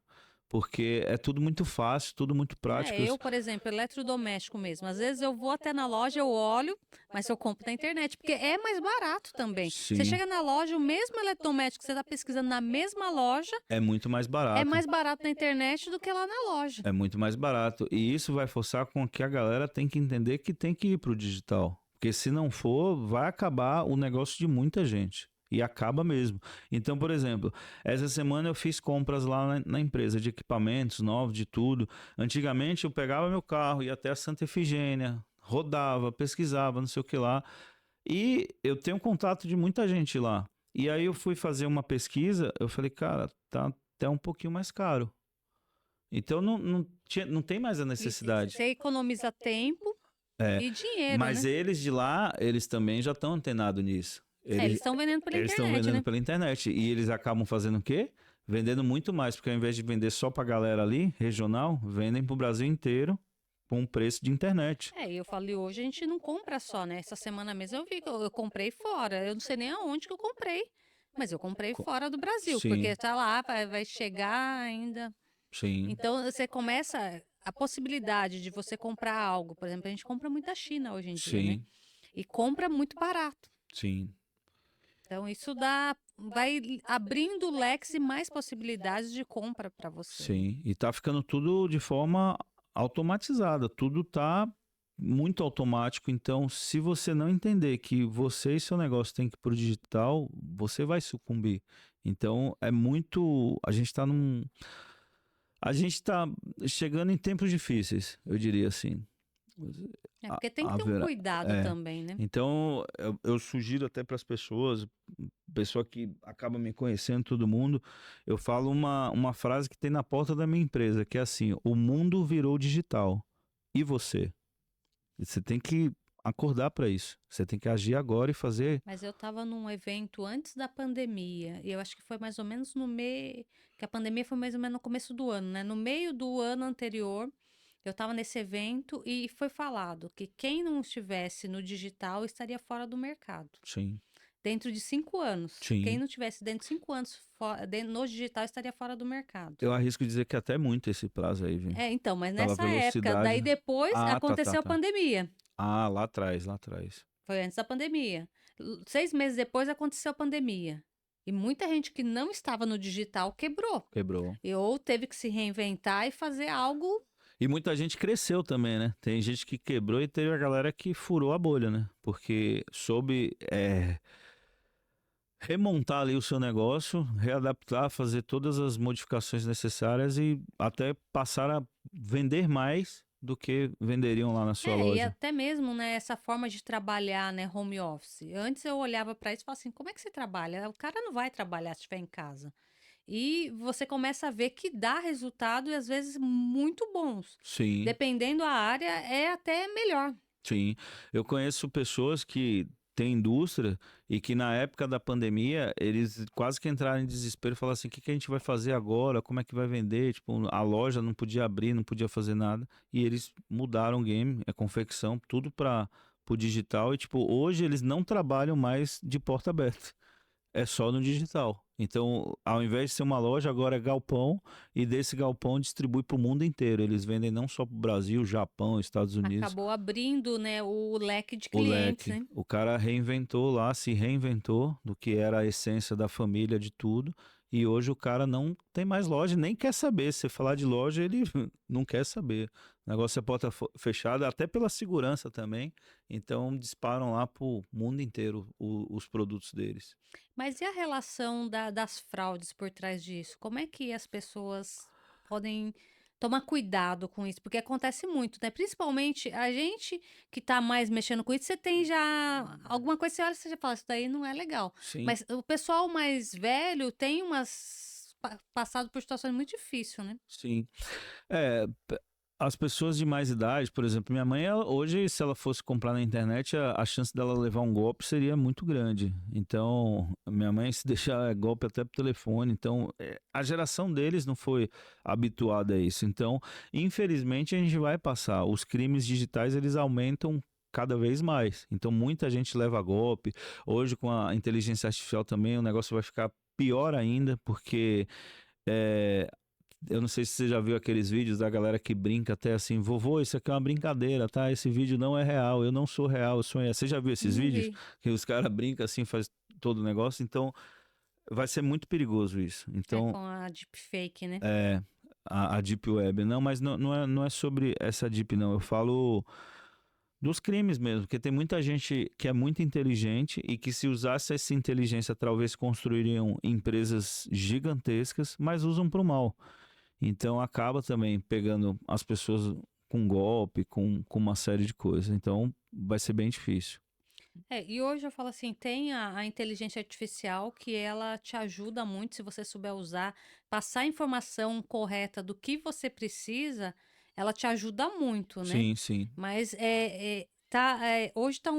Porque é tudo muito fácil, tudo muito prático.
Eu, por exemplo, eletrodoméstico mesmo. Às vezes eu vou até na loja, eu olho, mas eu compro na internet, porque é mais barato também. Você
Sim,
chega na loja, o mesmo eletrodoméstico que você está pesquisando na mesma loja,
é muito mais
é
barato.
mais barato na internet do que lá na loja.
É muito mais barato. E isso vai forçar com que a galera tem que entender que tem que ir pro digital. Porque se não for, vai acabar o negócio de muita gente. E acaba mesmo. Então, por exemplo, essa semana eu fiz compras lá na empresa de equipamentos novos, de tudo. Antigamente eu pegava meu carro, ia até a Santa Efigênia, rodava, pesquisava, não sei o que lá. E eu tenho contato de muita gente lá. E aí eu fui fazer uma pesquisa, eu falei, cara, tá até um pouquinho mais caro. Então não tem mais a
E
necessidade.
você economiza tempo
É,
e dinheiro,
mas
né?
eles de lá, eles também já estão antenados nisso.
Eles
Eles
estão vendendo pela
eles estão
internet,
vendendo
né?
pela internet. E eles acabam fazendo o quê? Vendendo muito mais, porque ao invés de vender só pra galera ali, regional, vendem pro Brasil inteiro com um preço de internet.
É, e eu falei, hoje a gente não compra só, né? Essa semana mesmo eu vi que eu comprei fora. Eu não sei nem aonde que eu comprei, mas eu comprei
Co-
fora do Brasil,
Sim,
porque tá lá, vai chegar ainda.
sim,
Então você começa a possibilidade de você comprar algo, por exemplo, a gente compra muito da China hoje em dia, né?
sim,
E compra muito barato.
sim,
Então isso vai abrindo leques e mais possibilidades de compra para você, né?
sim. E tá ficando tudo de forma automatizada. Tudo tá muito automático. Então, se você não entender que você e seu negócio tem que ir pro digital, você vai sucumbir. Então, é muito. A gente está chegando em tempos difíceis, eu diria assim.
É porque tem que ter um
Haverá,
cuidado
é.
também, né?
Então, eu sugiro até para as pessoas, pessoa que acaba me conhecendo, todo mundo, eu falo uma frase que tem na porta da minha empresa, que é assim: o mundo virou digital. E você? E você tem que acordar para isso. Você tem que agir agora e fazer.
Mas eu estava num evento antes da pandemia, e eu acho que foi mais ou menos no meio, que a pandemia foi mais ou menos no começo do ano, né? No meio do ano anterior, eu estava nesse evento e foi falado que quem não estivesse no digital estaria fora do mercado.
Sim,
Dentro de 5 anos. Quem
sim.
não tivesse dentro de 5 anos no digital estaria fora do mercado.
Eu arrisco dizer que até muito esse prazo aí, viu?
É, então, mas
Pela
nessa época,
velocidade.
daí depois
Ah, tá, tá,
aconteceu a
tá.
pandemia.
Ah, lá atrás, lá atrás.
Foi antes da pandemia. 6 meses depois aconteceu a pandemia. E muita gente que não estava no digital quebrou.
Quebrou.
E ou teve que se reinventar e fazer algo.
E muita gente cresceu também, né? Tem gente que quebrou e teve a galera que furou a bolha, né? Porque soube remontar ali o seu negócio, readaptar, fazer todas as modificações necessárias e até passar a vender mais do que venderiam lá na sua
É, e
loja.
até mesmo, né, essa forma de trabalhar, né, home office. Antes eu olhava para isso e falava assim, como é que você trabalha? O cara não vai trabalhar se estiver em casa. E você começa a ver que dá resultado e às vezes muito bons.
Sim,
Dependendo a área, é até melhor.
sim. Eu conheço pessoas que têm indústria e que na época da pandemia eles quase que entraram em desespero e falaram assim: o que que a gente vai fazer agora? Como é que vai vender? Tipo, a loja não podia abrir, não podia fazer nada. E eles mudaram o game, a confecção, tudo para o digital. E tipo, hoje eles não trabalham mais de porta aberta. É só no digital. Então, ao invés de ser uma loja, agora é galpão e desse galpão distribui para o mundo inteiro. Eles vendem não só para o Brasil, Japão, Estados Unidos.
Acabou abrindo, né, o leque de
O
clientes,
leque.
né?
O cara reinventou lá, se reinventou do que era a essência da família, de tudo. E hoje o cara não tem mais loja, nem quer saber. Se você falar de loja, ele não quer saber. O negócio é porta fechada, até pela segurança também. Então disparam lá pro mundo inteiro os produtos deles.
Mas e a relação das fraudes por trás disso? Como é que as pessoas podem tomar cuidado com isso? Porque acontece muito, né? Principalmente a gente que tá mais mexendo com isso, você tem já alguma coisa, você olha e você já fala, isso daí não é legal.
Sim,
Mas o pessoal mais velho tem passado por situações muito difíceis, né?
sim. É, as pessoas de mais idade, por exemplo, minha mãe, hoje, se ela fosse comprar na internet, a chance dela levar um golpe seria muito grande. Então, minha mãe se deixar golpe até por telefone. Então, a geração deles não foi habituada a isso. Então, infelizmente, a gente vai passar. Os crimes digitais, eles aumentam cada vez mais. Então, muita gente leva golpe. Hoje, com a inteligência artificial também, o negócio vai ficar pior ainda, porque é, eu não sei se você já viu aqueles vídeos da galera que brinca até assim, vovô, isso aqui é uma brincadeira, tá? Esse vídeo não é real, eu não sou real, eu sou. Você já viu esses
Não
vídeos?
vi.
Que os caras brincam assim, faz todo o negócio, então vai ser muito perigoso isso.
É
Então,
com a deepfake, né?
é a Deep Web. Não, mas não é sobre essa Deep, não. Eu falo Dos crimes mesmo, porque tem muita gente que é muito inteligente e que se usasse essa inteligência talvez construiriam empresas gigantescas, mas usam para o mal. Então acaba também pegando as pessoas com golpe, com uma série de coisas. Então vai ser bem difícil.
E hoje eu falo assim, tem a inteligência artificial que ela te ajuda muito se você souber usar, passar a informação correta do que você precisa, ela te ajuda muito, né?
Sim, sim,
Mas hoje tá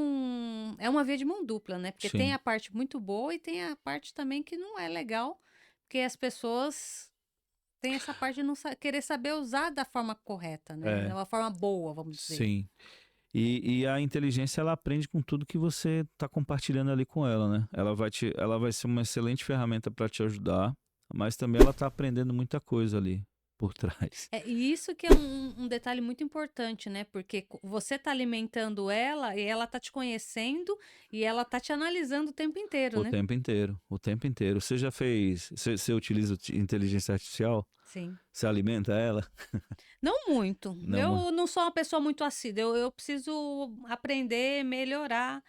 é uma via de mão dupla, né? Porque tem
sim.
a parte muito boa e tem a parte também que não é legal, porque as pessoas têm essa parte de não querer saber usar da forma correta, né? Da
É,
uma forma boa, vamos dizer.
sim. E a inteligência ela aprende com tudo que você está compartilhando ali com ela, né? Ela vai ser uma excelente ferramenta para te ajudar, mas também ela está aprendendo muita coisa ali por trás.
E isso que é um detalhe muito importante, né? Porque você tá alimentando ela e ela tá te conhecendo e ela tá te analisando o tempo inteiro,
O
né?
tempo inteiro, o tempo inteiro. Você já fez, você utiliza inteligência artificial?
Sim.
Você alimenta ela?
Não muito.
Não,
Eu não sou uma pessoa muito assídua. Eu preciso aprender, melhorar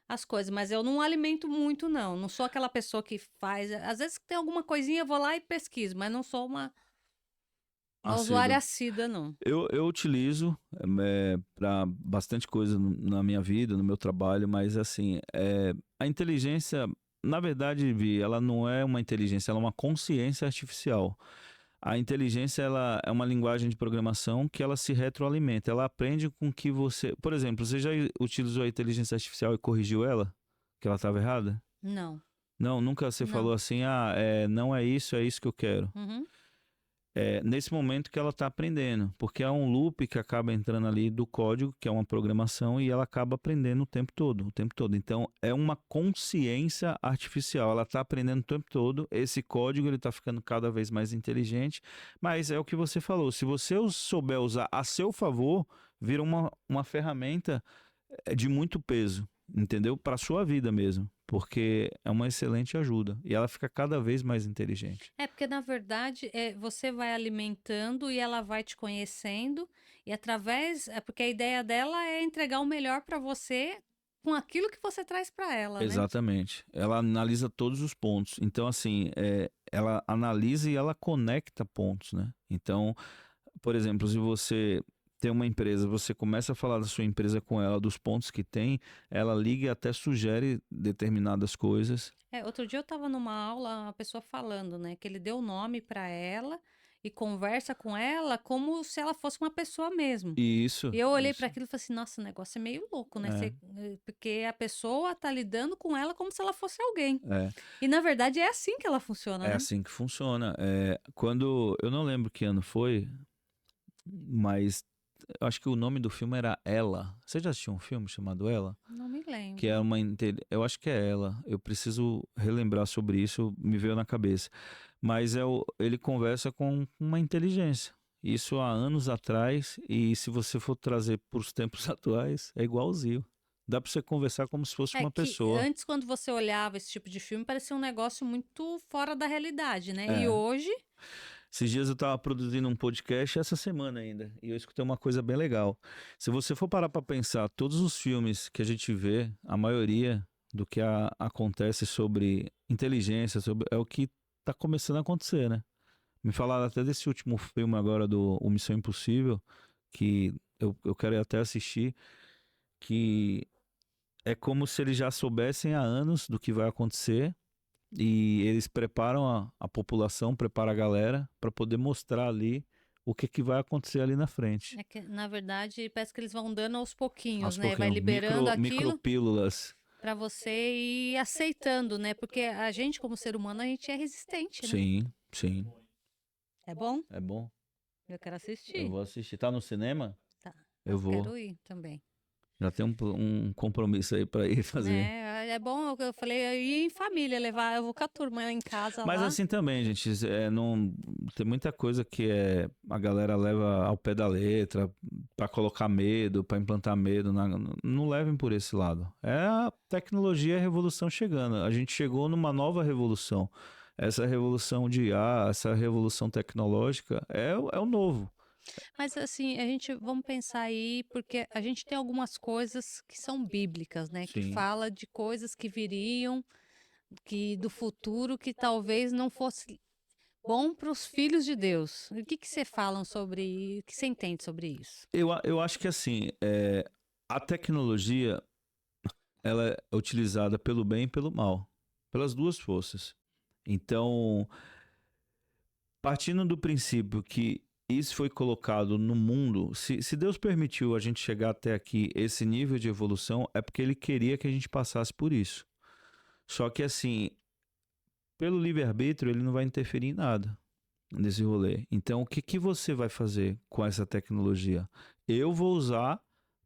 as coisas, mas eu não alimento muito, não. Não sou aquela pessoa que faz. Às vezes tem alguma coisinha, eu vou lá e pesquiso, mas não sou uma usuária
assíduo.
assídua, não.
Eu utilizo para bastante coisa na minha vida, no meu trabalho, mas assim, a inteligência, na verdade, Vi, ela não é uma inteligência, ela é uma consciência artificial. A inteligência, ela é uma linguagem de programação que ela se retroalimenta. Ela aprende com que você... Por exemplo, você já utilizou a inteligência artificial e corrigiu ela? Que ela estava errada?
Não,
Não, nunca você falou
não.
assim, não é isso que eu quero.
Uhum.
Nesse momento que ela está aprendendo, porque é um loop que acaba entrando ali do código, que é uma programação, e ela acaba aprendendo o tempo todo, o tempo todo. Então, é uma consciência artificial, ela está aprendendo o tempo todo, esse código ele está ficando cada vez mais inteligente, mas é o que você falou, se você souber usar a seu favor, vira uma ferramenta de muito peso, entendeu? Para a sua vida mesmo, porque é uma excelente ajuda, e ela fica cada vez mais inteligente.
Porque na verdade você vai alimentando e ela vai te conhecendo, e através. Porque a ideia dela é entregar o melhor para você com aquilo que você traz para ela, né?
Exatamente. Ela analisa todos os pontos. Então, assim, ela analisa e ela conecta pontos, né? Então, por exemplo, se você tem uma empresa, você começa a falar da sua empresa com ela, dos pontos que tem, ela liga e até sugere determinadas coisas.
Outro dia eu estava numa aula, uma pessoa falando, né, que ele deu o nome para ela e conversa com ela como se ela fosse uma pessoa mesmo.
E isso,
E eu olhei para
isso.
aquilo e falei assim, nossa, o negócio é meio louco, né?
É,
Porque a pessoa tá lidando com ela como se ela fosse alguém.
é,
E na verdade é assim que ela funciona,
é
né?
assim que funciona. Quando, eu não lembro que ano foi, mas eu acho que o nome do filme era Ela. Você já assistiu um filme chamado Ela?
Não me
Que é
lembro.
eu acho que é ela. Eu preciso relembrar sobre isso, me veio na cabeça. Mas ele conversa com uma inteligência. Isso há anos atrás, e se você for trazer para os tempos atuais, é igualzinho. Dá para você conversar como se fosse
É
uma
que
pessoa.
antes, quando você olhava esse tipo de filme, parecia um negócio muito fora da realidade, né? E
É.
hoje,
Esses dias eu estava produzindo um podcast essa semana ainda, e eu escutei uma coisa bem legal. Se você for parar para pensar, todos os filmes que a gente vê, a maioria do que acontece sobre inteligência, é o que está começando a acontecer, né? Me falaram até desse último filme agora do O Missão Impossível, que eu quero ir até assistir, que é como se eles já soubessem há anos do que vai acontecer e eles preparam a população, preparam a galera para poder mostrar ali o que vai acontecer ali na frente.
é que, na verdade, parece que eles vão dando aos pouquinhos,
Aos
né? Vai
pouquinhos,
liberando aquilo
micropílulas.
para você ir aceitando, né? Porque a gente, como ser humano, a gente é resistente, né?
Sim, sim.
É bom?
É bom.
Eu quero
Eu
assistir.
vou assistir. Tá no cinema?
Tá.
Eu
Eu
vou.
quero ir também.
Já tem um compromisso aí para ir fazer.
É bom, eu falei, eu ir em família, levar, eu vou com a turma em casa
Mas
lá.
assim também, gente, não tem muita coisa que a galera leva ao pé da letra para colocar medo, para implantar medo, não levem por esse lado. É a tecnologia e a revolução chegando. A gente chegou numa nova revolução. Essa revolução de IA, essa revolução tecnológica é o novo.
Mas assim, a gente vamos pensar aí, porque a gente tem algumas coisas que são bíblicas, né, que
Sim.
fala de coisas que viriam, que do futuro, que talvez não fosse bom para os filhos de Deus. O que você falam sobre, o que você entende sobre isso?
Eu acho que assim, a tecnologia ela é utilizada pelo bem e pelo mal, pelas duas forças. Então, partindo do princípio que isso foi colocado no mundo, se Deus permitiu a gente chegar até aqui, esse nível de evolução, é porque Ele queria que a gente passasse por isso. Só que assim, pelo livre-arbítrio, Ele não vai interferir em nada nesse rolê. Então, o que, que você vai fazer com essa tecnologia? Eu vou usar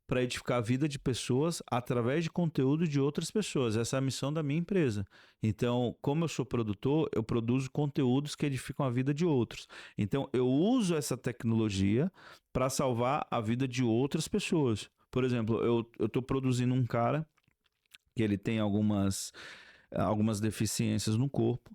para edificar a vida de pessoas através de conteúdo de outras pessoas. Essa é a missão da minha empresa. Então, como eu sou produtor, eu produzo conteúdos que edificam a vida de outros. Então, eu uso essa tecnologia para salvar a vida de outras pessoas. Por exemplo, eu estou produzindo um cara que ele tem algumas deficiências no corpo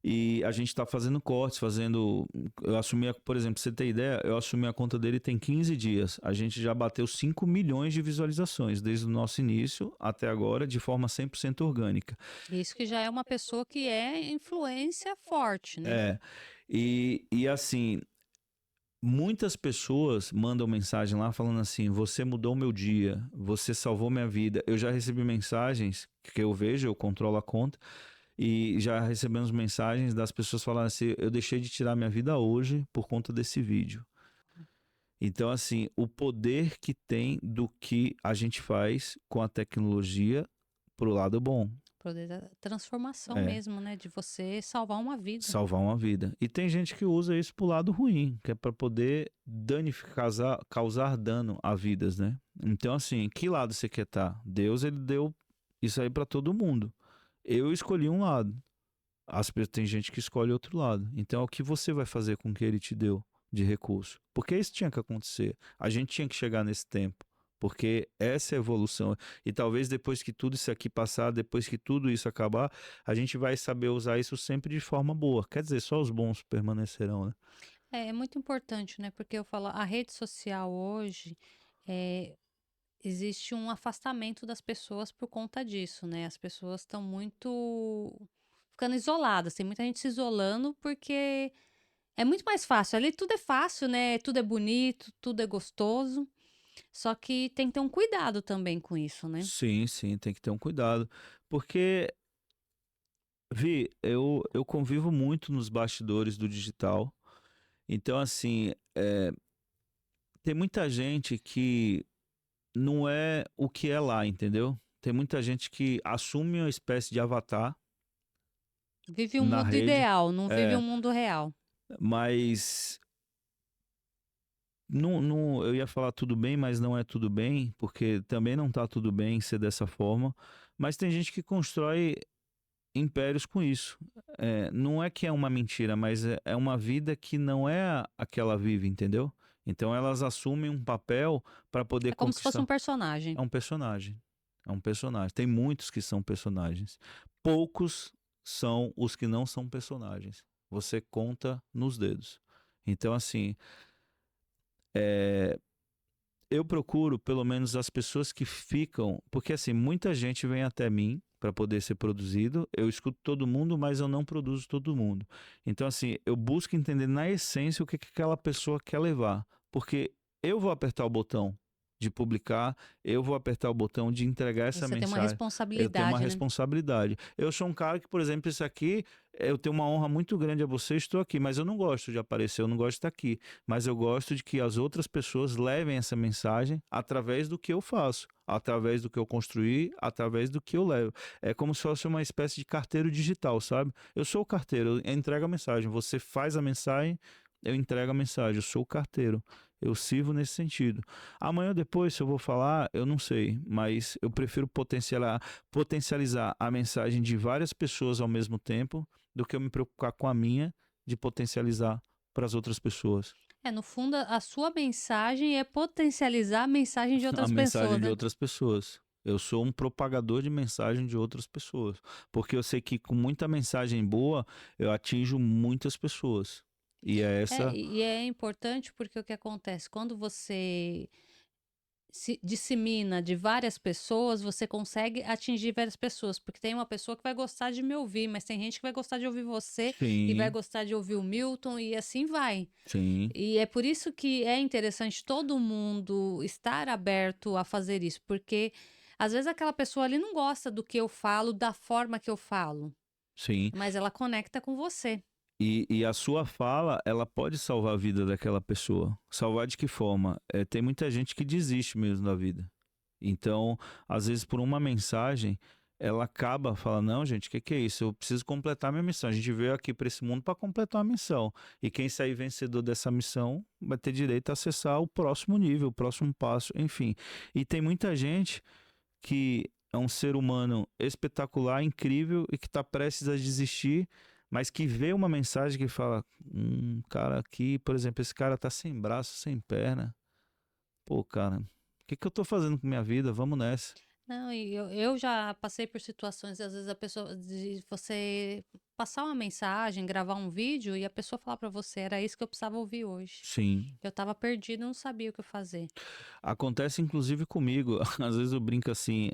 e a gente está fazendo cortes, fazendo. Eu assumi, por exemplo, pra você ter ideia, eu assumi a conta dele tem 15 dias. A gente já bateu 5 milhões de visualizações desde o nosso início até agora, de forma 100% orgânica.
Isso que já é uma pessoa que é influência forte, né?
É. E assim, muitas pessoas mandam mensagem lá falando assim: você mudou meu dia, você salvou minha vida. Eu já recebi mensagens que eu vejo, eu controlo a conta. E já recebemos mensagens das pessoas falando assim: eu deixei de tirar minha vida hoje por conta desse vídeo. Então, assim, o poder que tem do que a gente faz com a tecnologia pro lado bom.
Poder da transformação
É,
mesmo, né? De você salvar uma vida.
salvar uma vida. E tem gente que usa isso pro lado ruim, que é para poder danificar, causar dano a vidas, né? Então, assim, que lado você quer estar? Deus, ele deu isso aí para todo mundo. Eu escolhi um lado. Tem gente que escolhe outro lado. Então, o que você vai fazer com o que ele te deu de recurso? Porque isso tinha que acontecer. A gente tinha que chegar nesse tempo. Porque essa é a evolução. E talvez depois que tudo isso aqui passar, depois que tudo isso acabar, a gente vai saber usar isso sempre de forma boa. Quer dizer, só os bons permanecerão, né?
É muito importante, né? Porque eu falo, a rede social hoje, é, existe um afastamento das pessoas por conta disso, né? As pessoas estão muito ficando isoladas. Tem muita gente se isolando porque é muito mais fácil. Ali tudo é fácil, né? Tudo é bonito, tudo é gostoso. Só que tem que ter um cuidado também com isso, né?
Sim, sim, tem que ter um cuidado. Porque, Vi, eu convivo muito nos bastidores do digital. Então, assim, tem muita gente que não é o que é lá, entendeu? Tem muita gente que assume uma espécie de avatar
Vive um
na
mundo
rede,
ideal, não vive um
é,
mundo real.
mas não, eu ia falar tudo bem, mas não é tudo bem, porque também não tá tudo bem ser dessa forma. Mas tem gente que constrói impérios com isso. Não é que é uma mentira, mas é uma vida que não é a que ela vive, entendeu? Então elas assumem um papel para poder
É como se fosse um
conquistar.
personagem.
É um personagem. É um personagem. Tem muitos que são personagens. Poucos são os que não são personagens. Você conta nos dedos. Então, assim, é, eu procuro pelo menos as pessoas que ficam. Porque, assim, muita gente vem até mim para poder ser produzido. Eu escuto todo mundo, mas eu não produzo todo mundo. Então, assim, eu busco entender na essência o que aquela pessoa quer levar. Porque eu vou apertar o botão de publicar, eu vou apertar o botão de entregar essa
Você tem uma
mensagem. Eu tenho uma
responsabilidade, né?
responsabilidade. Eu sou um cara que, por exemplo, isso aqui, eu tenho uma honra muito grande a você, estou aqui, mas eu não gosto de aparecer, eu não gosto de estar aqui. Mas eu gosto de que as outras pessoas levem essa mensagem através do que eu faço, através do que eu construí, através do que eu levo. É como se fosse uma espécie de carteiro digital, sabe? Eu sou o carteiro, eu entrego a mensagem, você faz a mensagem, eu entrego a mensagem, eu sou o carteiro. Eu sirvo nesse sentido. Amanhã ou depois, se eu vou falar, eu não sei, mas eu prefiro potencializar a mensagem de várias pessoas ao mesmo tempo do que eu me preocupar com a minha de potencializar para as outras pessoas.
É, no fundo, a sua mensagem é potencializar a mensagem de
A
outras
mensagem
pessoas,
de
né?
outras pessoas. Eu sou um propagador de mensagem de outras pessoas. Porque eu sei que com muita mensagem boa, eu atinjo muitas pessoas. E é essa
E é importante porque o que acontece? Quando você se dissemina de várias pessoas, você consegue atingir várias pessoas, porque tem uma pessoa que vai gostar de me ouvir, mas tem gente que vai gostar de ouvir você e vai
sim,
gostar de ouvir o Milton e assim vai.
sim,
E é por isso que é interessante todo mundo estar aberto a fazer isso, porque às vezes aquela pessoa ali não gosta do que eu falo, da forma que eu falo,
sim.
mas ela conecta com você.
E a sua fala, ela pode salvar a vida daquela pessoa. Salvar de que forma? Tem muita gente que desiste mesmo da vida. Então, às vezes, por uma mensagem, ela acaba falando: não, gente, o que é isso? Eu preciso completar minha missão. A gente veio aqui para esse mundo para completar a missão. E quem sair vencedor dessa missão vai ter direito a acessar o próximo nível, o próximo passo, enfim. E tem muita gente que é um ser humano espetacular, incrível e que está prestes a desistir, mas que vê uma mensagem que fala: cara, aqui, por exemplo, esse cara tá sem braço, sem perna. Pô, cara, o que eu tô fazendo com minha vida? Vamos nessa.
Não, e eu já passei por situações, às vezes a pessoa de você passar uma mensagem, gravar um vídeo e a pessoa falar pra você, era isso que eu precisava ouvir hoje.
Sim.
Eu estava perdido, não sabia o que fazer.
Acontece inclusive comigo. Às vezes eu brinco assim,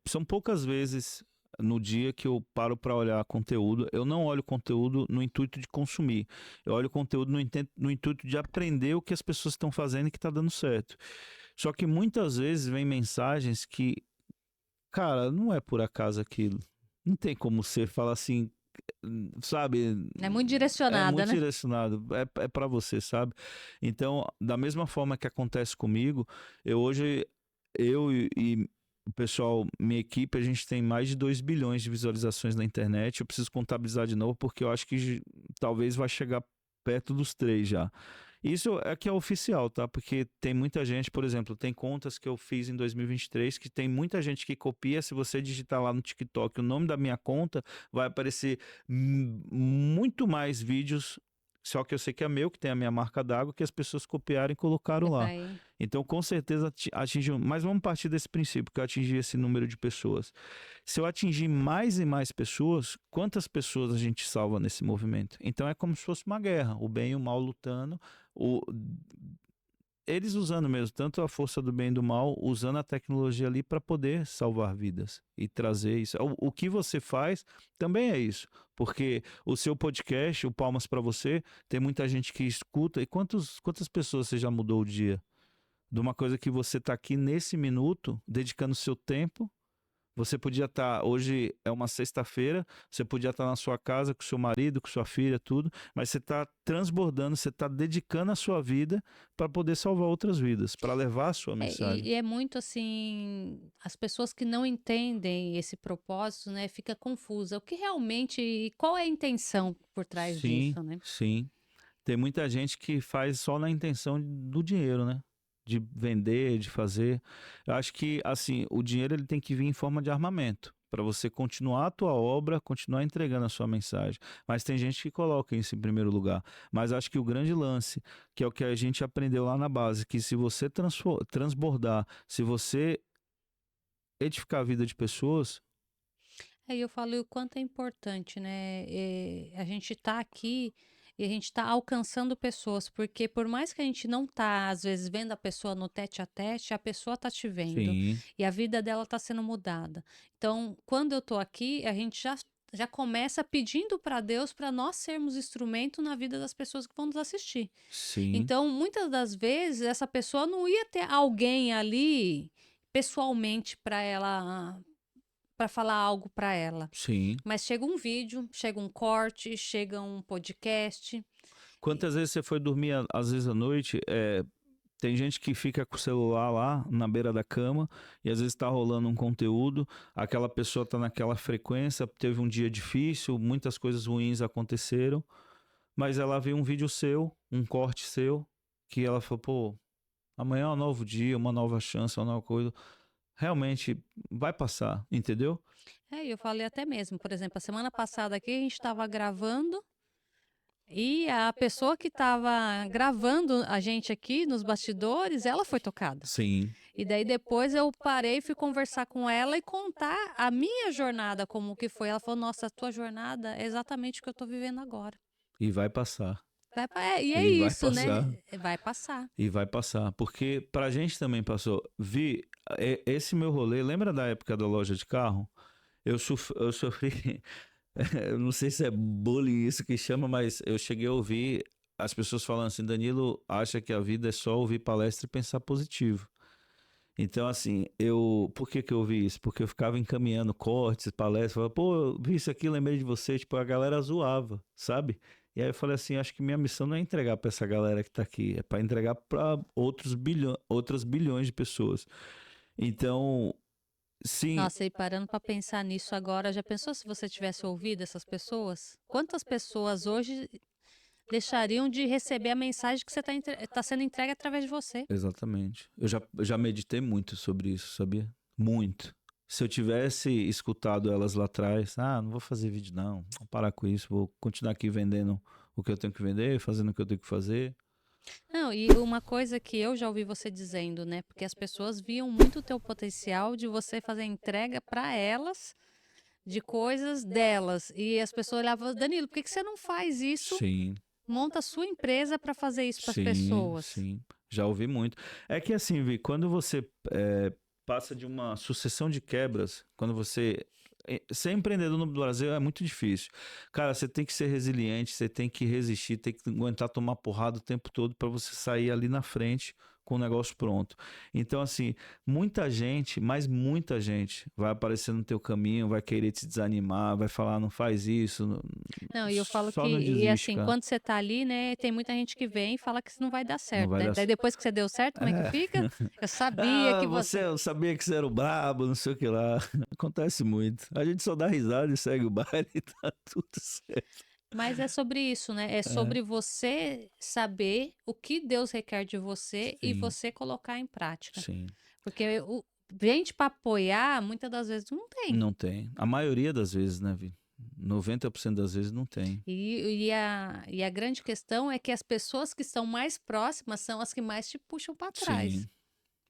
são poucas vezes no dia que eu paro para olhar conteúdo. Eu não olho conteúdo no intuito de consumir. Eu olho conteúdo no intuito de aprender o que as pessoas estão fazendo e que está dando certo. Só que muitas vezes vem mensagens que, cara, não é por acaso aquilo. Não tem como você falar assim, sabe?
É muito
É
direcionada,
muito
né?
direcionado, é para você, sabe? Então, da mesma forma que acontece comigo, hoje, eu e o pessoal, minha equipe, a gente tem mais de 2 bilhões de visualizações na internet. Eu preciso contabilizar de novo, porque eu acho que talvez vai chegar perto dos 3 já. Isso é que é oficial, tá? Porque tem muita gente, por exemplo, tem contas que eu fiz em 2023 que tem muita gente que copia. Se você digitar lá no TikTok o nome da minha conta, vai aparecer muito mais vídeos. Só que eu sei que é meu, que tem a minha marca d'água, que as pessoas copiaram e colocaram
E
lá.
vai.
Então, com certeza atingiu. Mas vamos partir desse princípio, que eu atingi esse número de pessoas. Se eu atingir mais e mais pessoas, quantas pessoas a gente salva nesse movimento? Então é como se fosse uma guerra, o bem e o mal lutando, o, eles usando mesmo tanto a força do bem e do mal, usando a tecnologia ali para poder salvar vidas e trazer isso. O que você faz também é isso, porque o seu podcast, o Palmas para Você, tem muita gente que escuta. E quantas pessoas você já mudou o dia? De uma coisa que você está aqui nesse minuto, dedicando seu tempo. Você podia estar, hoje é uma sexta-feira, você podia estar na sua casa com seu marido, com sua filha, tudo, mas você está transbordando, você está dedicando a sua vida para poder salvar outras vidas, para levar a sua mensagem.
E é muito assim, as pessoas que não entendem esse propósito, né, fica confusa. O que realmente, qual é a intenção por trás
Sim,
disso, né?
sim. Tem muita gente que faz só na intenção do dinheiro, né? De vender, de fazer. Eu acho que, assim, o dinheiro ele tem que vir em forma de armamento, para você continuar a tua obra, continuar entregando a sua mensagem. Mas tem gente que coloca isso em primeiro lugar. Mas acho que o grande lance, que é o que a gente aprendeu lá na base, que se você transbordar, se você edificar a vida de pessoas,
Aí eu falo o quanto é importante, né? A gente tá aqui e a gente tá alcançando pessoas, porque por mais que a gente não tá, às vezes, vendo a pessoa no tete a pessoa tá te vendo
sim,
e a vida dela tá sendo mudada. Então, quando eu tô aqui, a gente já começa pedindo para Deus para nós sermos instrumento na vida das pessoas que vão nos assistir.
sim,
Então, muitas das vezes, essa pessoa não ia ter alguém ali pessoalmente para falar algo para ela.
sim.
Mas chega um vídeo, chega um corte, chega um podcast.
Quantas vezes você foi dormir, às vezes à noite, tem gente que fica com o celular lá na beira da cama e às vezes está rolando um conteúdo, aquela pessoa está naquela frequência, teve um dia difícil, muitas coisas ruins aconteceram, mas ela vê um vídeo seu, um corte seu, que ela falou: pô, amanhã é um novo dia, uma nova chance, uma nova coisa. Realmente vai passar, entendeu?
Eu falei até mesmo, por exemplo, a semana passada aqui a gente estava gravando e a pessoa que estava gravando a gente aqui nos bastidores, ela foi tocada.
Sim,
E daí depois eu parei, fui conversar com ela e contar a minha jornada, como que foi. Ela falou: Nossa, a tua jornada é exatamente o que eu estou vivendo agora.
e vai passar.
E é
E vai
isso, né?
passar.
Vai passar.
E vai passar. Porque pra gente também passou. Esse meu rolê, lembra da época da loja de carro? Eu sofri. Eu não sei se é bullying isso que chama, mas eu cheguei a ouvir as pessoas falando assim: Danilo acha que a vida é só ouvir palestra e pensar positivo. Então, assim, por que que eu vi isso? Porque eu ficava encaminhando cortes, palestras, falava, pô, eu vi isso aqui, lembrei de você, tipo, a galera zoava, sabe? E aí eu falei assim, acho que minha missão não é entregar pra essa galera que tá aqui, é pra entregar pra outras bilhões de pessoas. Então, sim,
Nossa, e parando para pensar nisso agora, já pensou se você tivesse ouvido essas pessoas? Quantas pessoas hoje deixariam de receber a mensagem que você está sendo entregue através de você?
exatamente. Eu já meditei muito sobre isso, sabia? Muito. Se eu tivesse escutado elas lá atrás, não vou fazer vídeo não, vou parar com isso, vou continuar aqui vendendo o que eu tenho que vender, fazendo o que eu tenho que fazer.
Não, e uma coisa que eu já ouvi você dizendo, né? Porque as pessoas viam muito o teu potencial de você fazer entrega para elas de coisas delas. E as pessoas olhavam, Danilo, por que que você não faz isso?
Sim,
Monta a sua empresa para fazer isso para as
sim,
pessoas.
sim. Já ouvi muito. É que assim, Vi, quando você passa de uma sucessão de quebras, quando você. Ser empreendedor no Brasil é muito difícil. Cara, você tem que ser resiliente, você tem que resistir, tem que aguentar tomar porrada o tempo todo para você sair ali na frente com o negócio pronto. Então, assim, muita gente, mas muita gente vai aparecer no teu caminho, vai querer te desanimar, vai falar, não faz isso,
Não, e eu falo que,
só não
e
desiste,
assim,
cara.
quando você tá ali, né, tem muita gente que vem e fala que isso não vai dar
Não
certo,
vai
né?
dar
Daí depois que você deu certo, como é que
É.
fica? Eu sabia
Ah,
que você.
eu sabia que você era o brabo, não sei o que lá. Acontece muito. A gente só dá risada e segue o baile e tá tudo certo.
Mas é sobre isso, né? É
É,
sobre você saber o que Deus requer de você e
sim,
você colocar em prática.
sim.
Porque gente para apoiar, muitas das vezes não tem.
Não tem. A maioria das vezes, né, Vi? 90% das vezes não tem.
E a grande questão é que as pessoas que estão mais próximas são as que mais te puxam para trás.
Sim,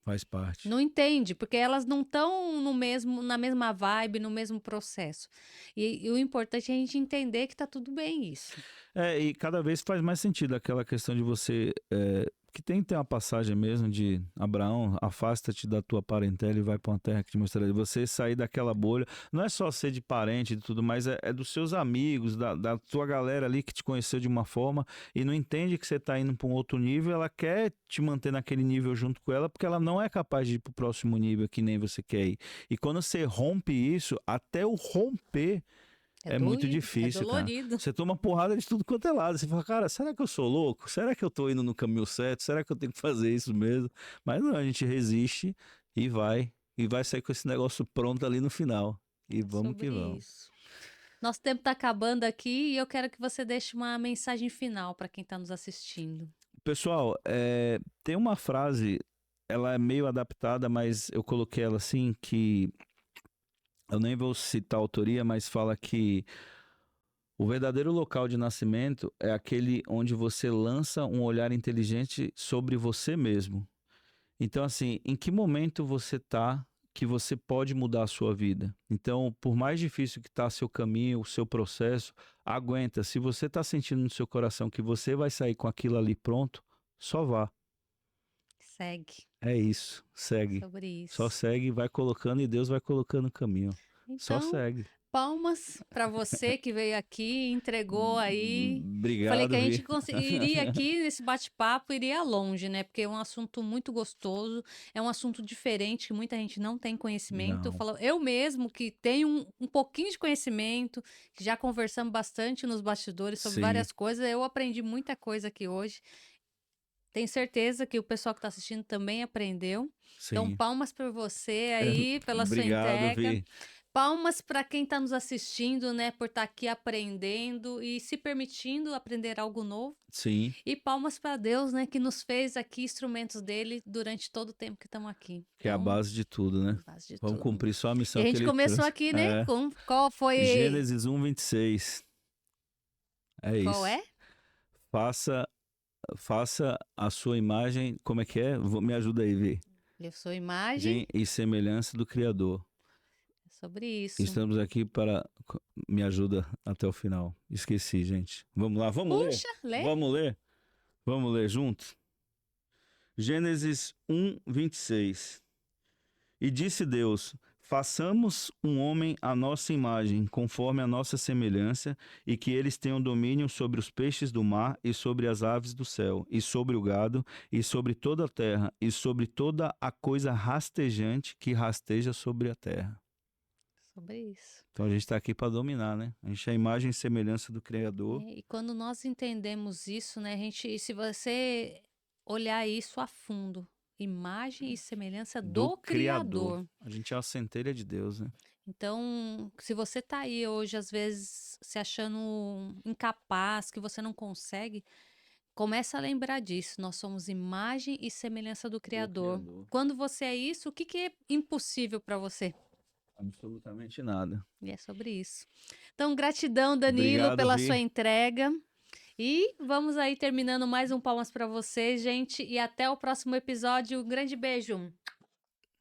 faz parte.
Não entende, porque elas não estão no mesmo, na mesma vibe, no mesmo processo. E o importante é a gente entender que tá tudo bem isso.
E cada vez faz mais sentido aquela questão de você. Que tem que ter uma passagem mesmo de Abraão, afasta-te da tua parentela e vai para uma terra que te mostrarei. Você sair daquela bolha. Não é só ser de parente e tudo mais, é dos seus amigos, da tua galera ali que te conheceu de uma forma e não entende que você está indo para um outro nível. Ela quer te manter naquele nível junto com ela porque ela não é capaz de ir para o próximo nível que nem você quer ir. E quando você rompe isso, até o romper.
É
É muito
doído, é
difícil, cara.
dolorido.
Você toma porrada de tudo quanto é lado. Você fala, cara, será que eu sou louco? Será que eu tô indo no caminho certo? Será que eu tenho que fazer isso mesmo? Mas não, a gente resiste e vai. E vai sair com esse negócio pronto ali no final. E
É
vamos que
sobre
vamos.
isso. Nosso tempo está acabando aqui e eu quero que você deixe uma mensagem final para quem está nos assistindo.
Pessoal, tem uma frase, ela é meio adaptada, mas eu coloquei ela assim, que eu nem vou citar a autoria, mas fala que o verdadeiro local de nascimento é aquele onde você lança um olhar inteligente sobre você mesmo. Então, assim, em que momento você tá que você pode mudar a sua vida? Então, por mais difícil que tá seu caminho, o seu processo, aguenta. Se você tá sentindo no seu coração que você vai sair com aquilo ali pronto, só vá.
Segue.
É isso, segue.
Sobre
Só
isso.
segue, vai colocando e Deus vai colocando o caminho. Só
Então,
segue.
palmas para você que veio aqui, entregou aí. Falei que
Obrigado,
a
Vi.
gente iria aqui nesse bate-papo, iria longe, né? Porque é um assunto muito gostoso, é um assunto diferente que muita gente não tem conhecimento.
Não,
Eu mesmo que tenho um pouquinho de conhecimento, que já conversamos bastante nos bastidores sobre
sim,
várias coisas, eu aprendi muita coisa aqui hoje. Tenho certeza que o pessoal que está assistindo também aprendeu. Então,
sim.
palmas para você aí, pela sua
Obrigado,
entrega.
Vi.
Palmas para quem está nos assistindo, né, por estar aqui aprendendo e se permitindo aprender algo novo.
Sim,
E palmas para Deus, né, que nos fez aqui instrumentos dele durante todo o tempo que estamos aqui.
que é a
Então,
base de tudo, né?
base de
Vamos
tudo.
cumprir só a
E a
missão que
gente
ele
começou
trouxe.
aqui, né, com qual foi,
Gênesis 1:26. É
qual
isso.
é?
Faça, faça a sua imagem, como é que é? Me ajuda aí, Vi.
Eu sou imagem,
Imagem e semelhança do Criador.
Sobre isso.
Estamos aqui para. Me ajuda até o final. Esqueci, gente. Vamos lá, vamos ler?
Puxa, lê.
Vamos ler? Vamos ler juntos? Gênesis 1, 26. E disse Deus: façamos um homem à nossa imagem, conforme a nossa semelhança, e que eles tenham domínio sobre os peixes do mar, e sobre as aves do céu, e sobre o gado, e sobre toda a terra, e sobre toda a coisa rastejante que rasteja sobre a terra.
Sobre isso.
Então a gente está aqui para dominar, né? A gente é a imagem e semelhança do Criador.
E quando nós entendemos isso, né, se você olhar isso a fundo, imagem e semelhança do Criador.
A gente é a centelha de Deus, né?
Então, se você tá aí hoje, às vezes, se achando incapaz, que você não consegue, começa a lembrar disso. Nós somos imagem e semelhança do Criador.
Criador.
Quando você é isso, o que que é impossível para você?
Absolutamente nada.
E é sobre isso. Então, gratidão, Danilo,
Obrigado,
pela
Vi.
sua entrega. E vamos aí terminando mais um Palmas para você, gente. E até o próximo episódio. Um grande beijo.